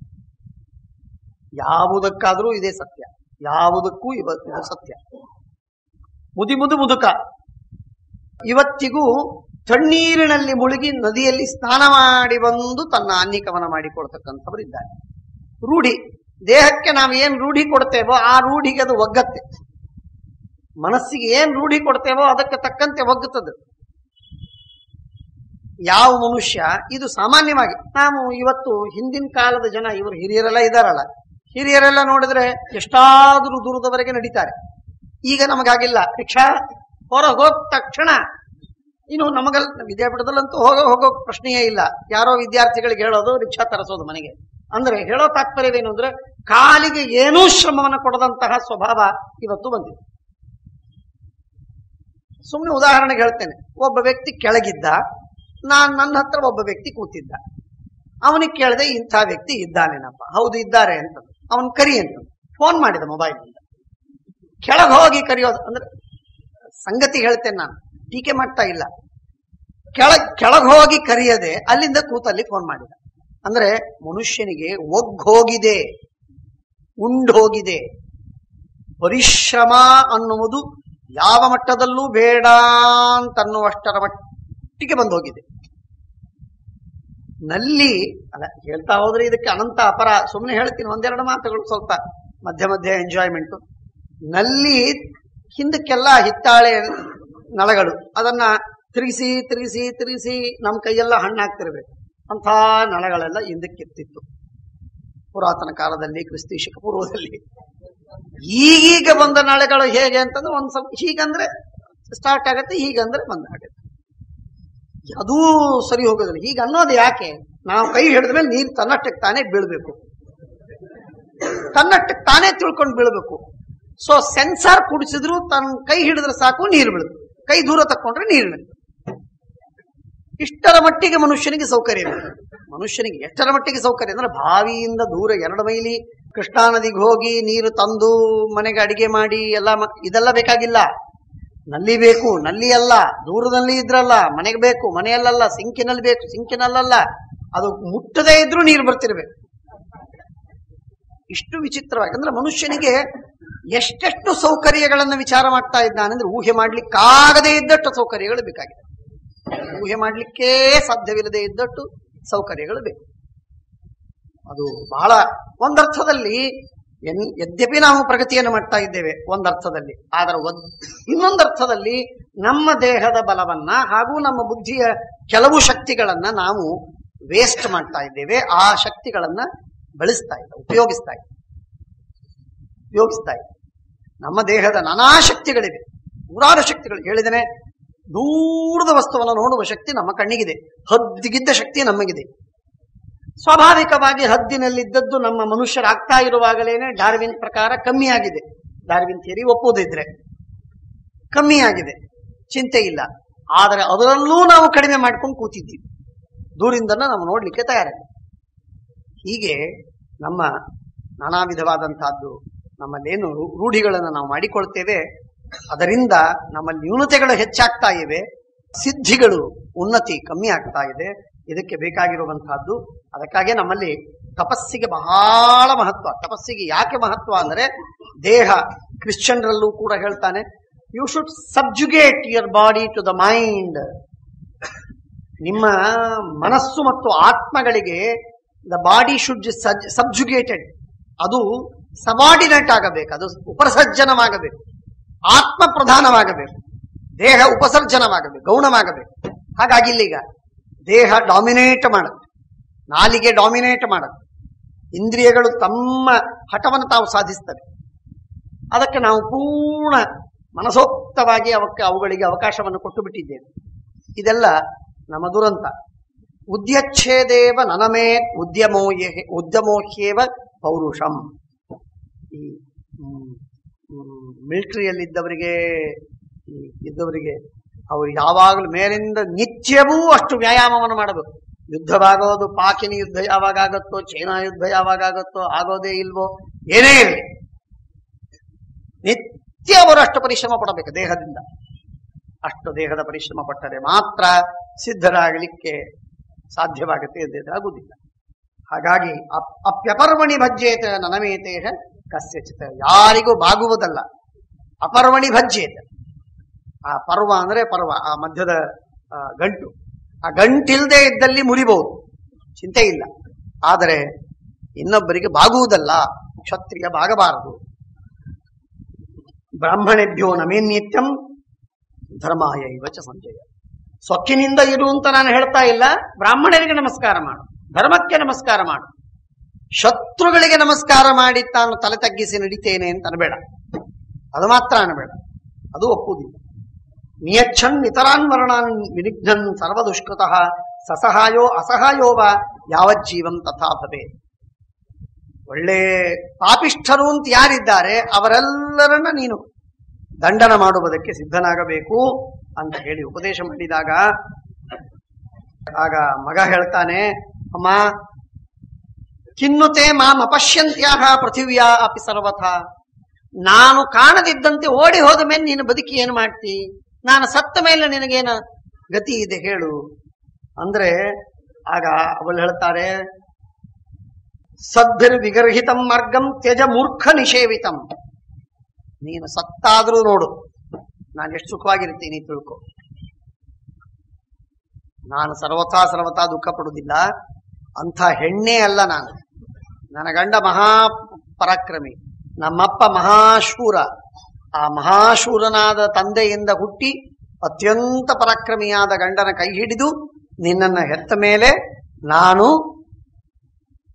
ಯಾವುದಕ್ಕಾದರೂ ಇದೇ ಸತ್ಯ, ಯಾವುದಕ್ಕೂ ಇದು ಸತ್ಯ. ಮುದುಕ ಇವತ್ತಿಗೂ ತಣ್ಣೀರಿನಲ್ಲಿ ಮುಳುಗಿ ನದಿಯಲ್ಲಿ ಸ್ನಾನ ಮಾಡಿ ಬಂದು ತನ್ನ ಅನ್ನಿಕವನ ಮಾಡಿಕೊಡ್ತಕ್ಕಂಥವ್ರು ಇದ್ದಾರೆ. ರೂಢಿ, ದೇಹಕ್ಕೆ ನಾವು ಏನ್ ರೂಢಿ ಕೊಡ್ತೇವೋ ಆ ರೂಢಿಗೆ ಅದು ಒಗ್ಗತ್ತೆ. ಮನಸ್ಸಿಗೆ ಏನ್ ರೂಢಿ ಕೊಡ್ತೇವೋ ಅದಕ್ಕೆ ತಕ್ಕಂತೆ ಒಗ್ಗುತ್ತದೆ. ಯಾವ ಮನುಷ್ಯ ಇದು ಸಾಮಾನ್ಯವಾಗಿ ನಾವು ಇವತ್ತು ಹಿಂದಿನ ಕಾಲದ ಜನ, ಇವರು ಹಿರಿಯರೆಲ್ಲ ಇದ್ದಾರಲ್ಲ, ಹಿರಿಯರೆಲ್ಲ ನೋಡಿದ್ರೆ ಎಷ್ಟಾದ್ರೂ ದೂರದವರೆಗೆ ನಡೀತಾರೆ. ಈಗ ನಮಗಾಗಿಲ್ಲ. ರಿಕ್ಷಾ ಹೋದ ತಕ್ಷಣ, ಇನ್ನು ನಮಗಲ್ಲ, ವಿದ್ಯಾಪೀಠದಲ್ಲಂತೂ ಹೋಗೋ ಪ್ರಶ್ನೆಯೇ ಇಲ್ಲ. ಯಾರೋ ವಿದ್ಯಾರ್ಥಿಗಳಿಗೆ ಹೇಳೋದು ರಿಕ್ಷಾ ತರಿಸೋದು ಮನೆಗೆ. ಅಂದ್ರೆ ಹೇಳೋ ತಾತ್ಪರ್ಯವೇನು ಅಂದ್ರೆ, ಕಾಲಿಗೆ ಏನೂ ಶ್ರಮವನ್ನು ಕೊಡದಂತಹ ಸ್ವಭಾವ ಇವತ್ತು ಬಂದಿದೆ. ಸುಮ್ಮನೆ ಉದಾಹರಣೆಗೆ ಹೇಳ್ತೇನೆ. ಒಬ್ಬ ವ್ಯಕ್ತಿ ಕೆಳಗಿದ್ದ, ನನ್ನ ಹತ್ರ ಒಬ್ಬ ವ್ಯಕ್ತಿ ಕೂತಿದ್ದ. ಅವನಿಗೆ ಕೇಳದೆ ಇಂಥ ವ್ಯಕ್ತಿ ಇದ್ದಾನೇನಪ್ಪ, ಹೌದು ಇದ್ದಾರೆ ಅಂತ ಅವನ್ ಕರಿ ಅಂತ ಫೋನ್ ಮಾಡಿದ ಮೊಬೈಲ್ನಿಂದ. ಕೆಳಗೆ ಹೋಗಿ ಕರೆಯೋದು ಅಂದ್ರೆ ಸಂಗತಿ ಹೇಳ್ತೇನೆ ನಾನು, ಟೀಕೆ ಮಾಡ್ತಾ ಇಲ್ಲ. ಕೆಳಗೆ ಹೋಗಿ ಕರೆಯದೆ ಅಲ್ಲಿಂದ ಕೂತಲ್ಲಿ ಫೋನ್ ಮಾಡಿದ. ಅಂದ್ರೆ ಮನುಷ್ಯನಿಗೆ ಒಗ್ಗೋಗಿದೆ, ಉಂಡೋಗಿದೆ. ಪರಿಶ್ರಮ ಅನ್ನುವುದು ಯಾವ ಮಟ್ಟದಲ್ಲೂ ಬೇಡ ಅಂತನ್ನುವಷ್ಟರ ಮಟ್ಟಿಗೆ ಬಂದು ಹೋಗಿದೆ. ನಲ್ಲಿ ಅಲ್ಲ, ಹೇಳ್ತಾ ಹೋದ್ರೆ ಇದಕ್ಕೆ ಅನಂತ ಅಪರ. ಸುಮ್ಮನೆ ಹೇಳ್ತೀನಿ ಒಂದೆರಡು ಮಾತುಗಳು, ಸ್ವಲ್ಪ ಮಧ್ಯ ಮಧ್ಯ ಎಂಜಾಯ್ಮೆಂಟ್. ನಲ್ಲಿ ಹಿಂದಕ್ಕೆಲ್ಲ ಹಿತ್ತಾಳೆ ನಳಗಳು, ಅದನ್ನ ತಿರುಗಿಸಿ ತಿರುಗಿಸಿ ತಿರುಗಿಸಿ ನಮ್ಮ ಕೈಯೆಲ್ಲ ಹಣ್ಣಾಗ್ತಿರ್ಬೇಕು. ಅಂಥ ನಳಗಳೆಲ್ಲ ಹಿಂದಕ್ಕೆತ್ತಿತ್ತು ಪುರಾತನ ಕಾಲದಲ್ಲಿ, ಕ್ರಿಸ್ತಿ ಶಕ ಪೂರ್ವದಲ್ಲಿ. ಈಗೀಗ ಬಂದ ನಳೆಗಳು ಹೇಗೆ ಅಂತಂದ್ರೆ ಒಂದ್ ಸ್ವಲ್ಪ ಹೀಗಂದ್ರೆ ಸ್ಟಾರ್ಟ್ ಆಗತ್ತೆ, ಹೀಗಂದ್ರೆ ಬಂದಾಗತ್ತೆ. ಅದೂ ಸರಿ ಹೋಗೋದಿಲ್ಲ. ಹೀಗೆ ಅನ್ನೋದು ಯಾಕೆ? ನಾವು ಕೈ ಹಿಡಿದ್ಮೇಲೆ ನೀರು ತನ್ನಷ್ಟಕ್ಕೆ ತಾನೇ ಬೀಳ್ಬೇಕು, ತನ್ನಷ್ಟಕ್ಕೆ ತಾನೇ ತಿಳ್ಕೊಂಡು ಬೀಳ್ಬೇಕು. ಸೊ ಸೆನ್ಸಾರ್ ಕುಡಿಸಿದ್ರು ತನ್ನ ಕೈ ಹಿಡಿದ್ರೆ ಸಾಕು, ನೀರು ಬೀಳುತ್ತೆ. ಕೈ ದೂರ ತಕ್ಕೊಂಡ್ರೆ ನೀರು ಬೀಳುತ್ತೆ. ಇಷ್ಟರ ಮಟ್ಟಿಗೆ ಮನುಷ್ಯನಿಗೆ ಸೌಕರ್ಯ ಇದೆ. ಮನುಷ್ಯನಿಗೆ ಎಷ್ಟರ ಮಟ್ಟಿಗೆ ಸೌಕರ್ಯ ಅಂದ್ರೆ, ಬಾವಿಯಿಂದ ದೂರ 2 ಮೈಲಿ ಕೃಷ್ಣಾ ನದಿಗೆ ಹೋಗಿ ನೀರು ತಂದು ಮನೆಗೆ ಅಡಿಗೆ ಮಾಡಿ ಎಲ್ಲ ಇದೆಲ್ಲ ಬೇಕಾಗಿಲ್ಲ. ನಲ್ಲಿ ಬೇಕು, ನಲ್ಲಿ ಅಲ್ಲ, ದೂರದಲ್ಲಿ ಇದ್ರಲ್ಲ, ಮನೆಗೆ ಬೇಕು, ಮನೆಯಲ್ಲ, ಸಿಂಕಿನಲ್ಲಿ ಬೇಕು, ಸಿಂಕಿನಲ್ಲ, ಅದು ಮುಟ್ಟದೇ ಇದ್ರೂ ನೀರು ಬರ್ತಿರ್ಬೇಕು. ಇಷ್ಟು ವಿಚಿತ್ರವಾಗಿ ಅಂದ್ರೆ ಮನುಷ್ಯನಿಗೆ ಎಷ್ಟೆಷ್ಟು ಸೌಕರ್ಯಗಳನ್ನ ವಿಚಾರ ಮಾಡ್ತಾ ಇದ್ದಾನೆಂದ್ರೆ, ಊಹೆ ಮಾಡ್ಲಿಕ್ಕಾಗದೇ ಇದ್ದಷ್ಟು ಸೌಕರ್ಯಗಳು ಬೇಕಾಗಿದೆ. ಊಹೆ ಮಾಡ್ಲಿಕ್ಕೇ ಸಾಧ್ಯವಿಲ್ಲದೆ ಇದ್ದಷ್ಟು ಸೌಕರ್ಯಗಳು ಬೇಕು. ಅದು ಬಹಳ ಒಂದರ್ಥದಲ್ಲಿ ಯದ್ಯಪಿ ನಾವು ಪ್ರಗತಿಯನ್ನು ಮಾಡ್ತಾ ಇದ್ದೇವೆ ಒಂದರ್ಥದಲ್ಲಿ, ಆದರೆ ಇನ್ನೊಂದರ್ಥದಲ್ಲಿ ನಮ್ಮ ದೇಹದ ಬಲವನ್ನ ಹಾಗೂ ನಮ್ಮ ಬುದ್ಧಿಯ ಕೆಲವು ಶಕ್ತಿಗಳನ್ನ ನಾವು ವೇಸ್ಟ್ ಮಾಡ್ತಾ ಇದ್ದೇವೆ. ಆ ಶಕ್ತಿಗಳನ್ನ ಬಳಸ್ತಾ ಇಲ್ಲ, ಉಪಯೋಗಿಸ್ತಾ ಇಲ್ಲ. ನಮ್ಮ ದೇಹದ ನಾನಾ ಶಕ್ತಿಗಳಿವೆ, ನೂರಾರು ಶಕ್ತಿಗಳು. ಹೇಳಿದ್ದೇನೆ, ದೂರದ ವಸ್ತುವನ್ನು ನೋಡುವ ಶಕ್ತಿ ನಮ್ಮ ಕಣ್ಣಿಗಿದೆ, ಹದ್ದಿಗಿದ್ದ ಶಕ್ತಿ ನಮಗಿದೆ. ಸ್ವಾಭಾವಿಕವಾಗಿ ಹದ್ದಿನಲ್ಲಿದ್ದದ್ದು ನಮ್ಮ ಮನುಷ್ಯರಾಗ್ತಾ ಇರುವಾಗಲೇನೆ ಡಾರ್ವಿನ್ ಪ್ರಕಾರ ಕಮ್ಮಿ ಆಗಿದೆ. ಡಾರ್ವಿನ್ ಥಿಯರಿ ಒಪ್ಪುವುದಿದ್ರೆ ಕಮ್ಮಿ ಆಗಿದೆ, ಚಿಂತೆ ಇಲ್ಲ. ಆದರೆ ಅದರಲ್ಲೂ ನಾವು ಕಡಿಮೆ ಮಾಡ್ಕೊಂಡು ಕೂತಿದ್ದೀವಿ, ದೂರಿಂದ ನಾವು ನೋಡ್ಲಿಕ್ಕೆ ತಯಾರಿಲ್ಲ. ಹೀಗೆ ನಮ್ಮ ನಾನಾ ವಿಧವಾದಂತಹದ್ದು ನಮ್ಮಲ್ಲೇನು ರೂಢಿಗಳನ್ನು ನಾವು ಮಾಡಿಕೊಳ್ತೇವೆ, ಅದರಿಂದ ನಮ್ಮ ನ್ಯೂನತೆಗಳು ಹೆಚ್ಚಾಗ್ತಾ ಇವೆ, ಸಿದ್ಧಿಗಳು ಉನ್ನತಿ ಕಮ್ಮಿ ಆಗ್ತಾ ಇದೆ. ಇದಕ್ಕೆ ಬೇಕಾಗಿರುವಂತಹದ್ದು, ಅದಕ್ಕಾಗಿ ನಮ್ಮಲ್ಲಿ ತಪಸ್ಸಿಗೆ ಬಹಳ ಮಹತ್ವ. ತಪಸ್ಸಿಗೆ ಯಾಕೆ ಮಹತ್ವ ಅಂದ್ರೆ, ದೇಹ ಕ್ರಿಶ್ಚಿಯನ್ರಲ್ಲೂ ಕೂಡ ಹೇಳ್ತಾನೆ, you should subjugate your body to the mind. ನಿಮ್ಮ ಮನಸ್ಸು ಮತ್ತು ಆತ್ಮಗಳಿಗೆ ದ ಬಾಡಿ ಶುಡ್ ಸಬ್ಜುಗೇಟೆಡ್, ಅದು ಸಬಾರ್ಡಿನೇಟ್ ಆಗಬೇಕು, ಅದು ಉಪಸರ್ಜನವಾಗಬೇಕು, ಆತ್ಮ ಪ್ರಧಾನವಾಗಬೇಕು, ದೇಹ ಉಪಸರ್ಜನವಾಗಬೇಕು, ಗೌಣವಾಗಬೇಕು. ಹಾಗಾಗಿಲ್ಲ. ಈಗ ದೇಹ ಡಾಮಿನೇಟ್ ಮಾಡುತ್ತೆ, ನಾಲಿಗೆ ಡಾಮಿನೇಟ್ ಮಾಡುತ್ತೆ, ಇಂದ್ರಿಯಗಳು ತಮ್ಮ ಹಠವನ್ನು ತಾವು ಸಾಧಿಸ್ತವೆ. ಅದಕ್ಕೆ ನಾವು ಪೂರ್ಣ ಮನಸೋಕ್ತವಾಗಿ ಅವುಗಳಿಗೆ ಅವಕಾಶವನ್ನು ಕೊಟ್ಟು ಬಿಟ್ಟಿದ್ದೇವೆ. ಇದೆಲ್ಲ ನಮ್ಮ ದುರಂತ. ಉದ್ಯಚ್ಛೇದೇವ ನನಮೇ ಉದ್ಯಮೋಹ್ಯೇವ ಪೌರುಷಂ. ಈ ಮಿಲಿಟರಿಯಲ್ಲಿದ್ದವರಿಗೆ ಇದ್ದವರಿಗೆ ಅವರು ಯಾವಾಗಲೂ ಮೇಲಿಂದ ನಿತ್ಯವೂ ಅಷ್ಟು ವ್ಯಾಯಾಮವನ್ನು ಮಾಡಬೇಕು. ಯುದ್ಧವಾಗೋದು, ಪಾಕಿನ ಯುದ್ಧ ಯಾವಾಗ ಆಗತ್ತೋ, ಚೈನಾ ಯುದ್ಧ ಯಾವಾಗ ಆಗತ್ತೋ, ಆಗೋದೇ ಇಲ್ವೋ, ಏನೇ ಇರಲಿ, ನಿತ್ಯ ಅವರು ಅಷ್ಟು ಪರಿಶ್ರಮ ಪಡಬೇಕು ದೇಹದಿಂದ. ಅಷ್ಟು ದೇಹದ ಪರಿಶ್ರಮ ಪಟ್ಟರೆ ಮಾತ್ರ ಸಿದ್ಧರಾಗಲಿಕ್ಕೆ ಸಾಧ್ಯವಾಗುತ್ತೆ, ಆಗುವುದಿಲ್ಲ. ಹಾಗಾಗಿ ಅಪ್ಯಪರ್ವಣಿ ಭಜ್ಯೇತ ನನಮೇತೇಹ ಕಸ್ಯಚಿತ. ಯಾರಿಗೂ ಬಾಗುವುದಲ್ಲ, ಅಪರ್ವಣಿ ಭಜ್ಯೇತ. ಆ ಪರ್ವ ಅಂದ್ರೆ ಪರ್ವ, ಆ ಮಧ್ಯದ ಗಂಟು, ಆ ಗಂಟಿಲ್ದೇ ಇದ್ದಲ್ಲಿ ಮುರಿಬಹುದು, ಚಿಂತೆ ಇಲ್ಲ. ಆದರೆ ಇನ್ನೊಬ್ಬರಿಗೆ ಬಾಗುವುದಲ್ಲ, ಕ್ಷತ್ರಿಯ ಬಾಗಬಾರದು. ಬ್ರಾಹ್ಮಣೇಭ್ಯೋ ನಮೇನ್ನಿತ್ಯಂ ಧರ್ಮಾಯ ಇವಚ ಸಂಜಯ. ಸೊಕ್ಕಿನಿಂದ ಇರು ಅಂತ ನಾನು ಹೇಳ್ತಾ ಇಲ್ಲ. ಬ್ರಾಹ್ಮಣರಿಗೆ ನಮಸ್ಕಾರ ಮಾಡು, ಧರ್ಮಕ್ಕೆ ನಮಸ್ಕಾರ ಮಾಡು. ಶತ್ರುಗಳಿಗೆ ನಮಸ್ಕಾರ ಮಾಡಿ ತಾನು ತಲೆ ತಗ್ಗಿಸಿ ನಡಿತೇನೆ ಅಂತ ಅನ್ಬೇಡ, ಅದು ಮಾತ್ರ ಅನ್ಬೇಡ, ಅದು ಒಪ್ಪುವುದಿಲ್ಲ. ನಿಯಚ್ಛನ್ ಇತರಾನ್ ವರ್ಣಾನ್ ವಿನಿಘ್ನನ್ ಸರ್ವದುಷ್ಕೃತಃ ಸಸಹಾಯೋ ಅಸಹಾಯೋವ ಯಾವಜ್ಜೀವಂ ತಥಾ ಭವೆ. ಒಳ್ಳೆ ಪಾಪಿಷ್ಠರು ಅಂತ ಯಾರಿದ್ದಾರೆ ಅವರೆಲ್ಲರನ್ನ ನೀನು ದಂಡನ ಮಾಡುವುದಕ್ಕೆ ಸಿದ್ಧನಾಗಬೇಕು ಅಂತ ಹೇಳಿ ಉಪದೇಶ ಮಾಡಿದಾಗ, ಆಗ ಮಗ ಹೇಳ್ತಾನೆ, ಅಮ್ಮ ಕಿನ್ನುತೆ ಮಾಂ ಅಪಶ್ಯಂತ್ಯಾಹ ಪೃಥಿವ್ಯಾ ಅಪಿ ಸರ್ವಥ. ನಾನು ಕಾಣದಿದ್ದಂತೆ ಓಡಿ ಹೋದ ಮೇಲೆ ನೀನು ಬದುಕಿ ಏನು ಮಾಡ್ತಿ? ನಾನು ಸತ್ತ ಮೇಲೆ ನಿನಗೇನ ಗತಿ ಇದೆ ಹೇಳು ಅಂದ್ರೆ ಆಗ ಅವಳು ಹೇಳ್ತಾರೆ, ಸದ್ಭಿರ್ ವಿಗರ್ಹಿತಂ ಮಾರ್ಗಂ ತ್ಯಜ ಮೂರ್ಖ ನಿಷೇವಿತಂ. ನೀನು ಸತ್ತಾದ್ರೂ ನೋಡು ನಾನು ಎಷ್ಟು ಸುಖವಾಗಿರ್ತೀನಿ ತಿಳ್ಕೊ. ನಾನು ಸರ್ವಥಾ ದುಃಖ ಪಡುವುದಿಲ್ಲ, ಅಂಥ ಹೆಣ್ಣೇ ಅಲ್ಲ ನಾನು. ನನ್ನ ಗಂಡ ಮಹಾ ಪರಾಕ್ರಮಿ, ನಮ್ಮಪ್ಪ ಮಹಾಶೂರ. ಆ ಮಹಾಶೂರನಾದ ತಂದೆಯಿಂದ ಹುಟ್ಟಿ ಅತ್ಯಂತ ಪರಾಕ್ರಮಿಯಾದ ಗಂಡನ ಕೈ ಹಿಡಿದು ನಿನ್ನನ್ನು ಹೆತ್ತ ಮೇಲೆ ನಾನು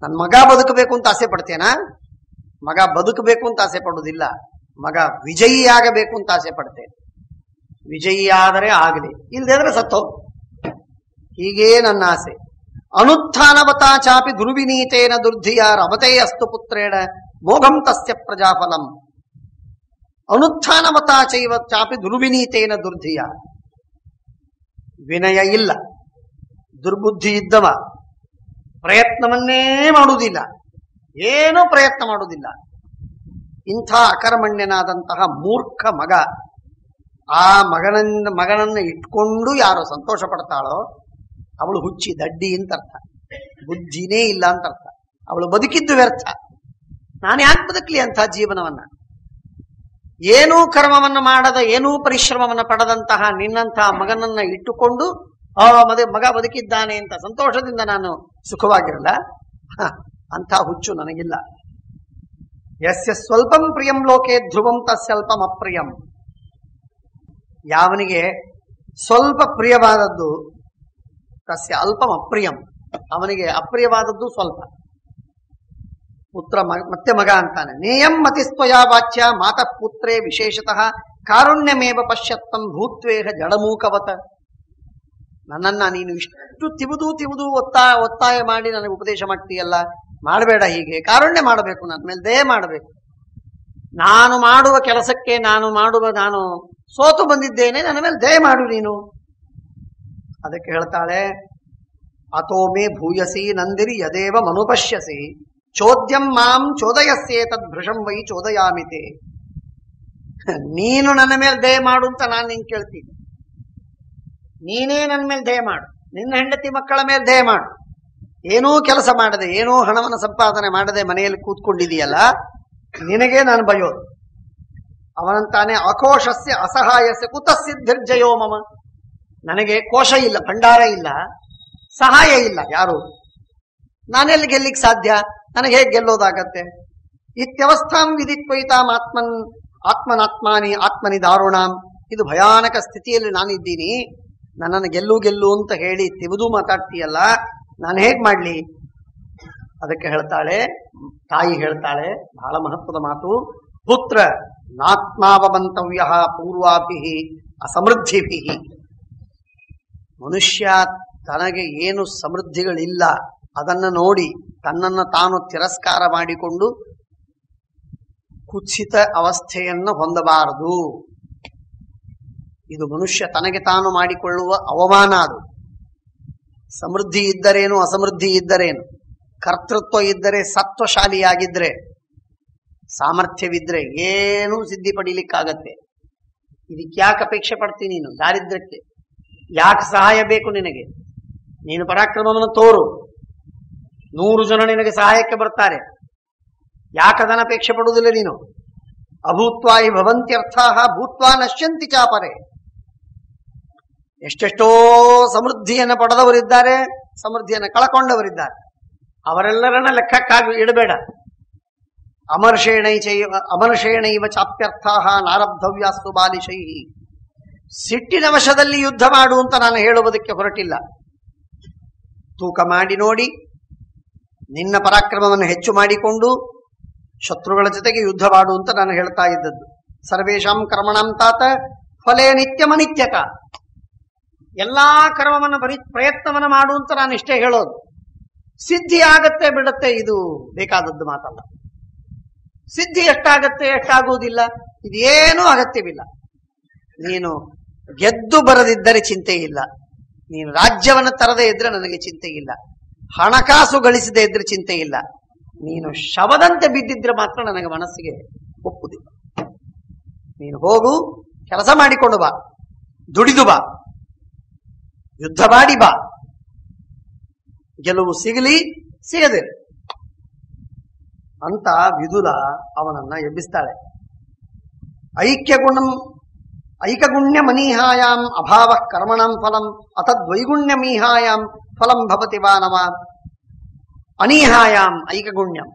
ನನ್ನ ಮಗ ಬದುಕಬೇಕು ಅಂತ ಆಸೆ ಪಡ್ತೇನಾ? ಮಗ ಬದುಕಬೇಕು ಅಂತ ಆಸೆ ಪಡುವುದಿಲ್ಲ, ಮಗ ವಿಜಯಿಯಾಗಬೇಕು ಅಂತ ಆಸೆ ಪಡ್ತೇನೆ. ವಿಜಯಿಯಾದರೆ ಆಗಲಿ, ಇಲ್ಲದಿದ್ರೆ ಸತ್ತೋಗು, ಹೀಗೇ ನನ್ನ ಆಸೆ. ಅನುತ್ಥಾನವತಾ ಚಾಪಿ ದುರ್ವಿನೀತೇನ ದುರ್ಧಿಯ ರಮತೆ ಅಸ್ತು ಪುತ್ರೇಣ ಮೋಘಂ ತಸ್ಯ ಪ್ರಜಾಫಲಂ. ಅನುತ್ಥಾನವತಾ ಚೈವ ಚಾಪಿ ದುರ್ವಿನೀತೇನ ದುರ್ಧಿಯ. ವಿನಯ ಇಲ್ಲ, ದುರ್ಬುದ್ಧಿ ಇದ್ದವ, ಪ್ರಯತ್ನವನ್ನೇ ಮಾಡುವುದಿಲ್ಲ, ಏನೂ ಪ್ರಯತ್ನ ಮಾಡುವುದಿಲ್ಲ. ಇಂಥ ಅಕರ್ಮಣ್ಯನಾದಂತಹ ಮೂರ್ಖ ಮಗ. ಆ ಮಗನನ್ನ ಇಟ್ಕೊಂಡು ಯಾರು ಸಂತೋಷ ಪಡ್ತಾಳೋ ಅವಳು ಹುಚ್ಚಿ, ದಡ್ಡಿ ಅಂತ ಅರ್ಥ. ಬುದ್ಧಿನೇ ಇಲ್ಲ ಅಂತ ಅರ್ಥ. ಅವಳು ಬದುಕಿದ್ದು ವ್ಯರ್ಥ. ನಾನು ಯಾಕೆ ಬದುಕಲಿ ಅಂಥ ಜೀವನವನ್ನ? ಏನೂ ಕರ್ಮವನ್ನ ಮಾಡದ, ಏನೂ ಪರಿಶ್ರಮವನ್ನ ಪಡೆದಂತಹ ನಿನ್ನಂತಹ ಮಗನನ್ನ ಇಟ್ಟುಕೊಂಡು ಮಗ ಬದುಕಿದ್ದಾನೆ ಅಂತ ಸಂತೋಷದಿಂದ ನಾನು ಸುಖವಾಗಿರಲ್ಲ? ಅಂಥ ಹುಚ್ಚು ನನಗಿಲ್ಲ. ಯಸ್ಯ ಸ್ವಲ್ಪಂ ಪ್ರಿಯಂ ಲೋಕೆ ಧ್ರುವಂ ತಸ್ಯಲ್ಪಂ ಅಪ್ರಿಯಂ. ಯಾವನಿಗೆ ಸ್ವಲ್ಪ ಪ್ರಿಯವಾದದ್ದು ತಸ್ಯ ಅಲ್ಪಂ ಅಪ್ರಿಯಂ, ಅವನಿಗೆ ಅಪ್ರಿಯವಾದದ್ದು ಸ್ವಲ್ಪ. ಪುತ್ರ ಮತ್ತೆ ಮಗ ಅಂತಾನೆ. ನೇಯಂ ಮತಿಸ್ತ್ವಯಾ ವಾಚ್ಯ ಮಾತಃ ಪುತ್ರೇ ವಿಶೇಷತಃ ಕಾರುಣ್ಯಮೇವ ಪಶ್ಯತ್ತಂ ಭೂತ್ವೇಹ ಜಡಮೂಕವತ. ನನ್ನನ್ನ ನೀನು ಇಷ್ಟು ತಿವುದು ಒತ್ತಾಯ ಮಾಡಿ ನನಗೆ ಉಪದೇಶ ಮಾಡ್ತೀಯಲ್ಲ, ಮಾಡಬೇಡ. ಹೀಗೆ ಕಾರುಣ್ಯ ಮಾಡಬೇಕು, ನನ್ನ ಮೇಲೆ ದಯೆ ಮಾಡಬೇಕು. ನಾನು ಮಾಡುವ ಕೆಲಸಕ್ಕೆ ನಾನು ಸೋತು ಬಂದಿದ್ದೇನೆ, ನನ್ನ ಮೇಲೆ ದಯೆ ಮಾಡು ನೀನು. ಅದಕ್ಕೆ ಹೇಳ್ತಾಳೆ, ಅಥೋ ಮೇ ಭೂಯಸಿ ನಂದಿರಿ ಯದೇವ ಮನುಪಶ್ಯಸಿ ಚೋದ್ಯಂ ಮಾಂ ಚೋದಯಸ್ಯೇ ತದ್ಭೃಶಂ ವೈ ಚೋದಯಾಮಿತೆ. ನೀನು ನನ್ನ ಮೇಲೆ ದಯೆ ಮಾಡು ಅಂತ ನಾನು ನಿನ್ ಕೇಳ್ತೀನಿ. ನೀನೇ ನನ್ನ ಮೇಲೆ ದಯೆ ಮಾಡು, ನಿನ್ನ ಹೆಂಡತಿ ಮಕ್ಕಳ ಮೇಲೆ ದಯೆ ಮಾಡು. ಏನೂ ಕೆಲಸ ಮಾಡದೆ, ಏನೂ ಹಣವನ್ನು ಸಂಪಾದನೆ ಮಾಡದೆ ಮನೆಯಲ್ಲಿ ಕೂತ್ಕೊಂಡಿದೆಯಲ್ಲ, ನಿನಗೆ ನಾನು ಬಯೋದು. ಅವನಂತಾನೆ, ಅಕೋಶಸ್ಯ ಅಸಹಾಯಸ್ಯ ಕುತಸಿದ್ಧಿರ್ಜಯೋ ಮಮ. ನನಗೆ ಕೋಶ ಇಲ್ಲ, ಭಂಡಾರ ಇಲ್ಲ, ಸಹಾಯ ಇಲ್ಲ ಯಾರು. ನಾನೆಲ್ಲಿ ಗೆಲ್ಲಿಕ್ ಸಾಧ್ಯ? ನನಗೆ ಹೇಗೆ ಗೆಲ್ಲೋದಾಗತ್ತೆ? ಇತ್ಯವಸ್ಥಾಂ ವಿದಿತ್ವೈತಾಂ ಆತ್ಮನಿ ದಾರುಣಾಂ. ಇದು ಭಯಾನಕ ಸ್ಥಿತಿಯಲ್ಲಿ ನಾನಿದ್ದೀನಿ, ನನ್ನನ್ನು ಗೆಲ್ಲು ಅಂತ ಹೇಳಿ ತಿವಿದು ಮಾತಾಡ್ತೀಯಲ್ಲ, ನಾನು ಹೇಗ್ ಮಾಡ್ಲಿ? ಅದಕ್ಕೆ ಹೇಳ್ತಾಳೆ, ತಾಯಿ ಹೇಳ್ತಾಳೆ ಬಹಳ ಮಹತ್ವದ ಮಾತು. ಪುತ್ರ ನಾತ್ಮಾವಮಂತವ್ಯ ಪೂರ್ವಾಭಿ ಅಸಮೃದ್ಧಿಭಿ. ಮನುಷ್ಯ ತನಗೆ ಏನು ಸಮೃದ್ಧಿಗಳಿಲ್ಲ ಅದನ್ನು ನೋಡಿ ತನ್ನನ್ನು ತಾನು ತಿರಸ್ಕಾರ ಮಾಡಿಕೊಂಡು ಕುತ್ಸಿತ ಅವಸ್ಥೆಯನ್ನು ಹೊಂದಬಾರದು. ಇದು ಮನುಷ್ಯ ತನಗೆ ತಾನು ಮಾಡಿಕೊಳ್ಳುವ ಅವಮಾನ. ಅದು ಸಮೃದ್ಧಿ ಇದ್ದರೇನು, ಅಸಮೃದ್ಧಿ ಇದ್ದರೇನು, ಕರ್ತೃತ್ವ ಇದ್ದರೆ, ಸತ್ವಶಾಲಿಯಾಗಿದ್ರೆ, ಸಾಮರ್ಥ್ಯವಿದ್ರೆ ಏನೂ ಸಿದ್ಧಿ ಪಡೀಲಿಕ್ಕಾಗತ್ತೆ. ಇದಕ್ಕೆ ಯಾಕೆ ಅಪೇಕ್ಷೆ ಪಡ್ತೀನಿ ನೀನು? ದಾರಿದ್ರ್ಯಕ್ಕೆ ಯಾಕೆ ಸಹಾಯ ಬೇಕು ನಿನಗೆ? ನೀನು ಪರಾಕ್ರಮವನ್ನು ತೋರು, 100 ಜನ ನಿನಗೆ ಸಹಾಯಕ್ಕೆ ಬರ್ತಾರೆ. ಯಾಕದನ್ನ ಅಪೇಕ್ಷೆ ಪಡುವುದಿಲ್ಲ ನೀನು? ಅಭೂತ್ವಾ ಹಿ ಭವಂತ್ಯರ್ಥಾಃ ಭೂತ್ವಾ ನಶ್ಯಂತಿ ಚಾಪರೆ. ಎಷ್ಟೆಷ್ಟೋ ಸಮೃದ್ಧಿಯನ್ನು ಪಡೆದವರಿದ್ದಾರೆ, ಸಮೃದ್ಧಿಯನ್ನು ಕಳಕೊಂಡವರಿದ್ದಾರೆ. ಅವರೆಲ್ಲರನ್ನ ಲೆಕ್ಕಕ್ಕಾಗಿ ಇಡಬೇಡ. ಅಮರ್ಷೇಣೈವ ಚಾಪ್ಯರ್ಥಾಃ ನಾರಬ್ಧವ್ಯಾಸ್ತು ಬಾಲಿಶೈ. ಸಿಟ್ಟಿನ ವಶದಲ್ಲಿ ಯುದ್ಧ ಮಾಡು ಅಂತ ನಾನು ಹೇಳುವುದಕ್ಕೆ ಹೊರಟಿಲ್ಲ. ತೂಕ ಮಾಡಿ ನೋಡಿ, ನಿನ್ನ ಪರಾಕ್ರಮವನ್ನು ಹೆಚ್ಚು ಮಾಡಿಕೊಂಡು ಶತ್ರುಗಳ ಜೊತೆಗೆ ಯುದ್ಧ ಮಾಡು ಅಂತ ನಾನು ಹೇಳ್ತಾ ಇದ್ದದ್ದು. ಸರ್ವೇಷಾಂ ಕರ್ಮಣಾಂ ತಾತ ಫಲೇ ನಿತ್ಯಮನಿತ್ಯಕ. ಎಲ್ಲಾ ಕರ್ಮವನ್ನು ಪ್ರಯತ್ನವನ್ನು ಮಾಡು ಅಂತ ನಾನು ಇಷ್ಟೇ ಹೇಳೋದು. ಸಿದ್ಧಿ ಆಗತ್ತೆ ಬಿಡತ್ತೆ ಇದು ಬೇಕಾದದ್ದು ಮಾತಲ್ಲ. ಸಿದ್ಧಿ ಎಷ್ಟಾಗತ್ತೆ ಎಷ್ಟಾಗುವುದಿಲ್ಲ ಇದೇನೂ ಅಗತ್ಯವಿಲ್ಲ. ನೀನು ಗೆದ್ದು ಬರದಿದ್ದರೆ ಚಿಂತೆ ಇಲ್ಲ, ನೀನು ರಾಜ್ಯವನ್ನು ತರದೇ ಇದ್ರೆ ನನಗೆ ಚಿಂತೆ ಇಲ್ಲ. ಹಣಕಾಸು ಗಳಿಸದೇ ಇದ್ರೆ ಚಿಂತೆ ಇಲ್ಲ, ನೀನು ಶವದಂತೆ ಬಿದ್ದಿದ್ರೆ ಮಾತ್ರ ನನಗೆ ಮನಸ್ಸಿಗೆ ಒಪ್ಪುದಿಲ್ಲ. ನೀನು ಹೋಗು, ಕೆಲಸ ಮಾಡಿಕೊಂಡು ಬಾ, ದುಡಿದು ಬಾ, ಯುದ್ಧ ಮಾಡಿ ಬಾ, ಗೆಲುವು ಸಿಗಲಿ ಸಿಗದೆ ಅಂತ ವಿದುಲ ಅವನನ್ನ ಎಬ್ಬಿಸ್ತಾಳೆ. ಐಕಗುಣ್ಯ ಮನೀಹಾಯಾಂ ಅಭಾವ ಕರ್ಮಣಂ ಫಲಂ ಅತದ್ವೈಗುಣ್ಯ ಮೀಹಾಯಾಂ ಫಲಂ ಭವತಿ ವಾ ನವ. ಅನೀಹಾಯಾಂ ಐಕಗುಣ್ಯಂ,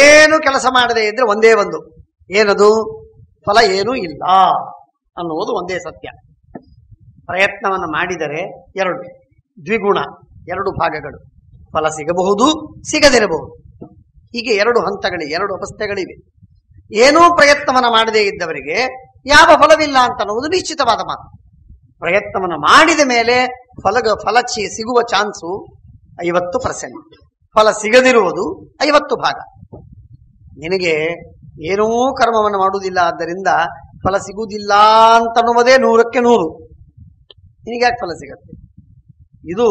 ಏನು ಕೆಲಸ ಮಾಡದೇ ಇದ್ರೆ ಒಂದೇ ಒಂದು, ಏನದು? ಫಲ ಏನೂ ಇಲ್ಲ ಅನ್ನುವುದು ಒಂದೇ ಸತ್ಯ. ಪ್ರಯತ್ನವನ್ನು ಮಾಡಿದರೆ ಎರಡು, ದ್ವಿಗುಣ, ಎರಡು ಭಾಗಗಳು, ಫಲ ಸಿಗಬಹುದು ಸಿಗದಿರಬಹುದು. ಹೀಗೆ ಎರಡು ಹಂತಗಳಿವೆ, ಎರಡು ಅವಸ್ಥೆಗಳಿವೆ. ಏನೂ ಪ್ರಯತ್ನವನ್ನು ಮಾಡದೇ ಇದ್ದವರಿಗೆ ಯಾವ ಫಲವಿಲ್ಲ ಅಂತ ಅನ್ನುವುದು ನಿಶ್ಚಿತವಾದ ಮಾತು. ಪ್ರಯತ್ನವನ್ನು ಮಾಡಿದ ಮೇಲೆ ಫಲ ಸಿಗುವ ಚಾನ್ಸು 50%, ಫಲ ಸಿಗದಿರುವುದು 50 ಭಾಗ. ನಿನಗೆ ಏನೂ ಕರ್ಮವನ್ನು ಮಾಡುವುದಿಲ್ಲ, ಆದ್ದರಿಂದ ಫಲ ಸಿಗುವುದಿಲ್ಲ ಅಂತನ್ನುವುದೇ 100ಕ್ಕೆ 100. ನಿನಗ್ಯಾಕೆ ಫಲ ಸಿಗತ್ತೆ? ಇದು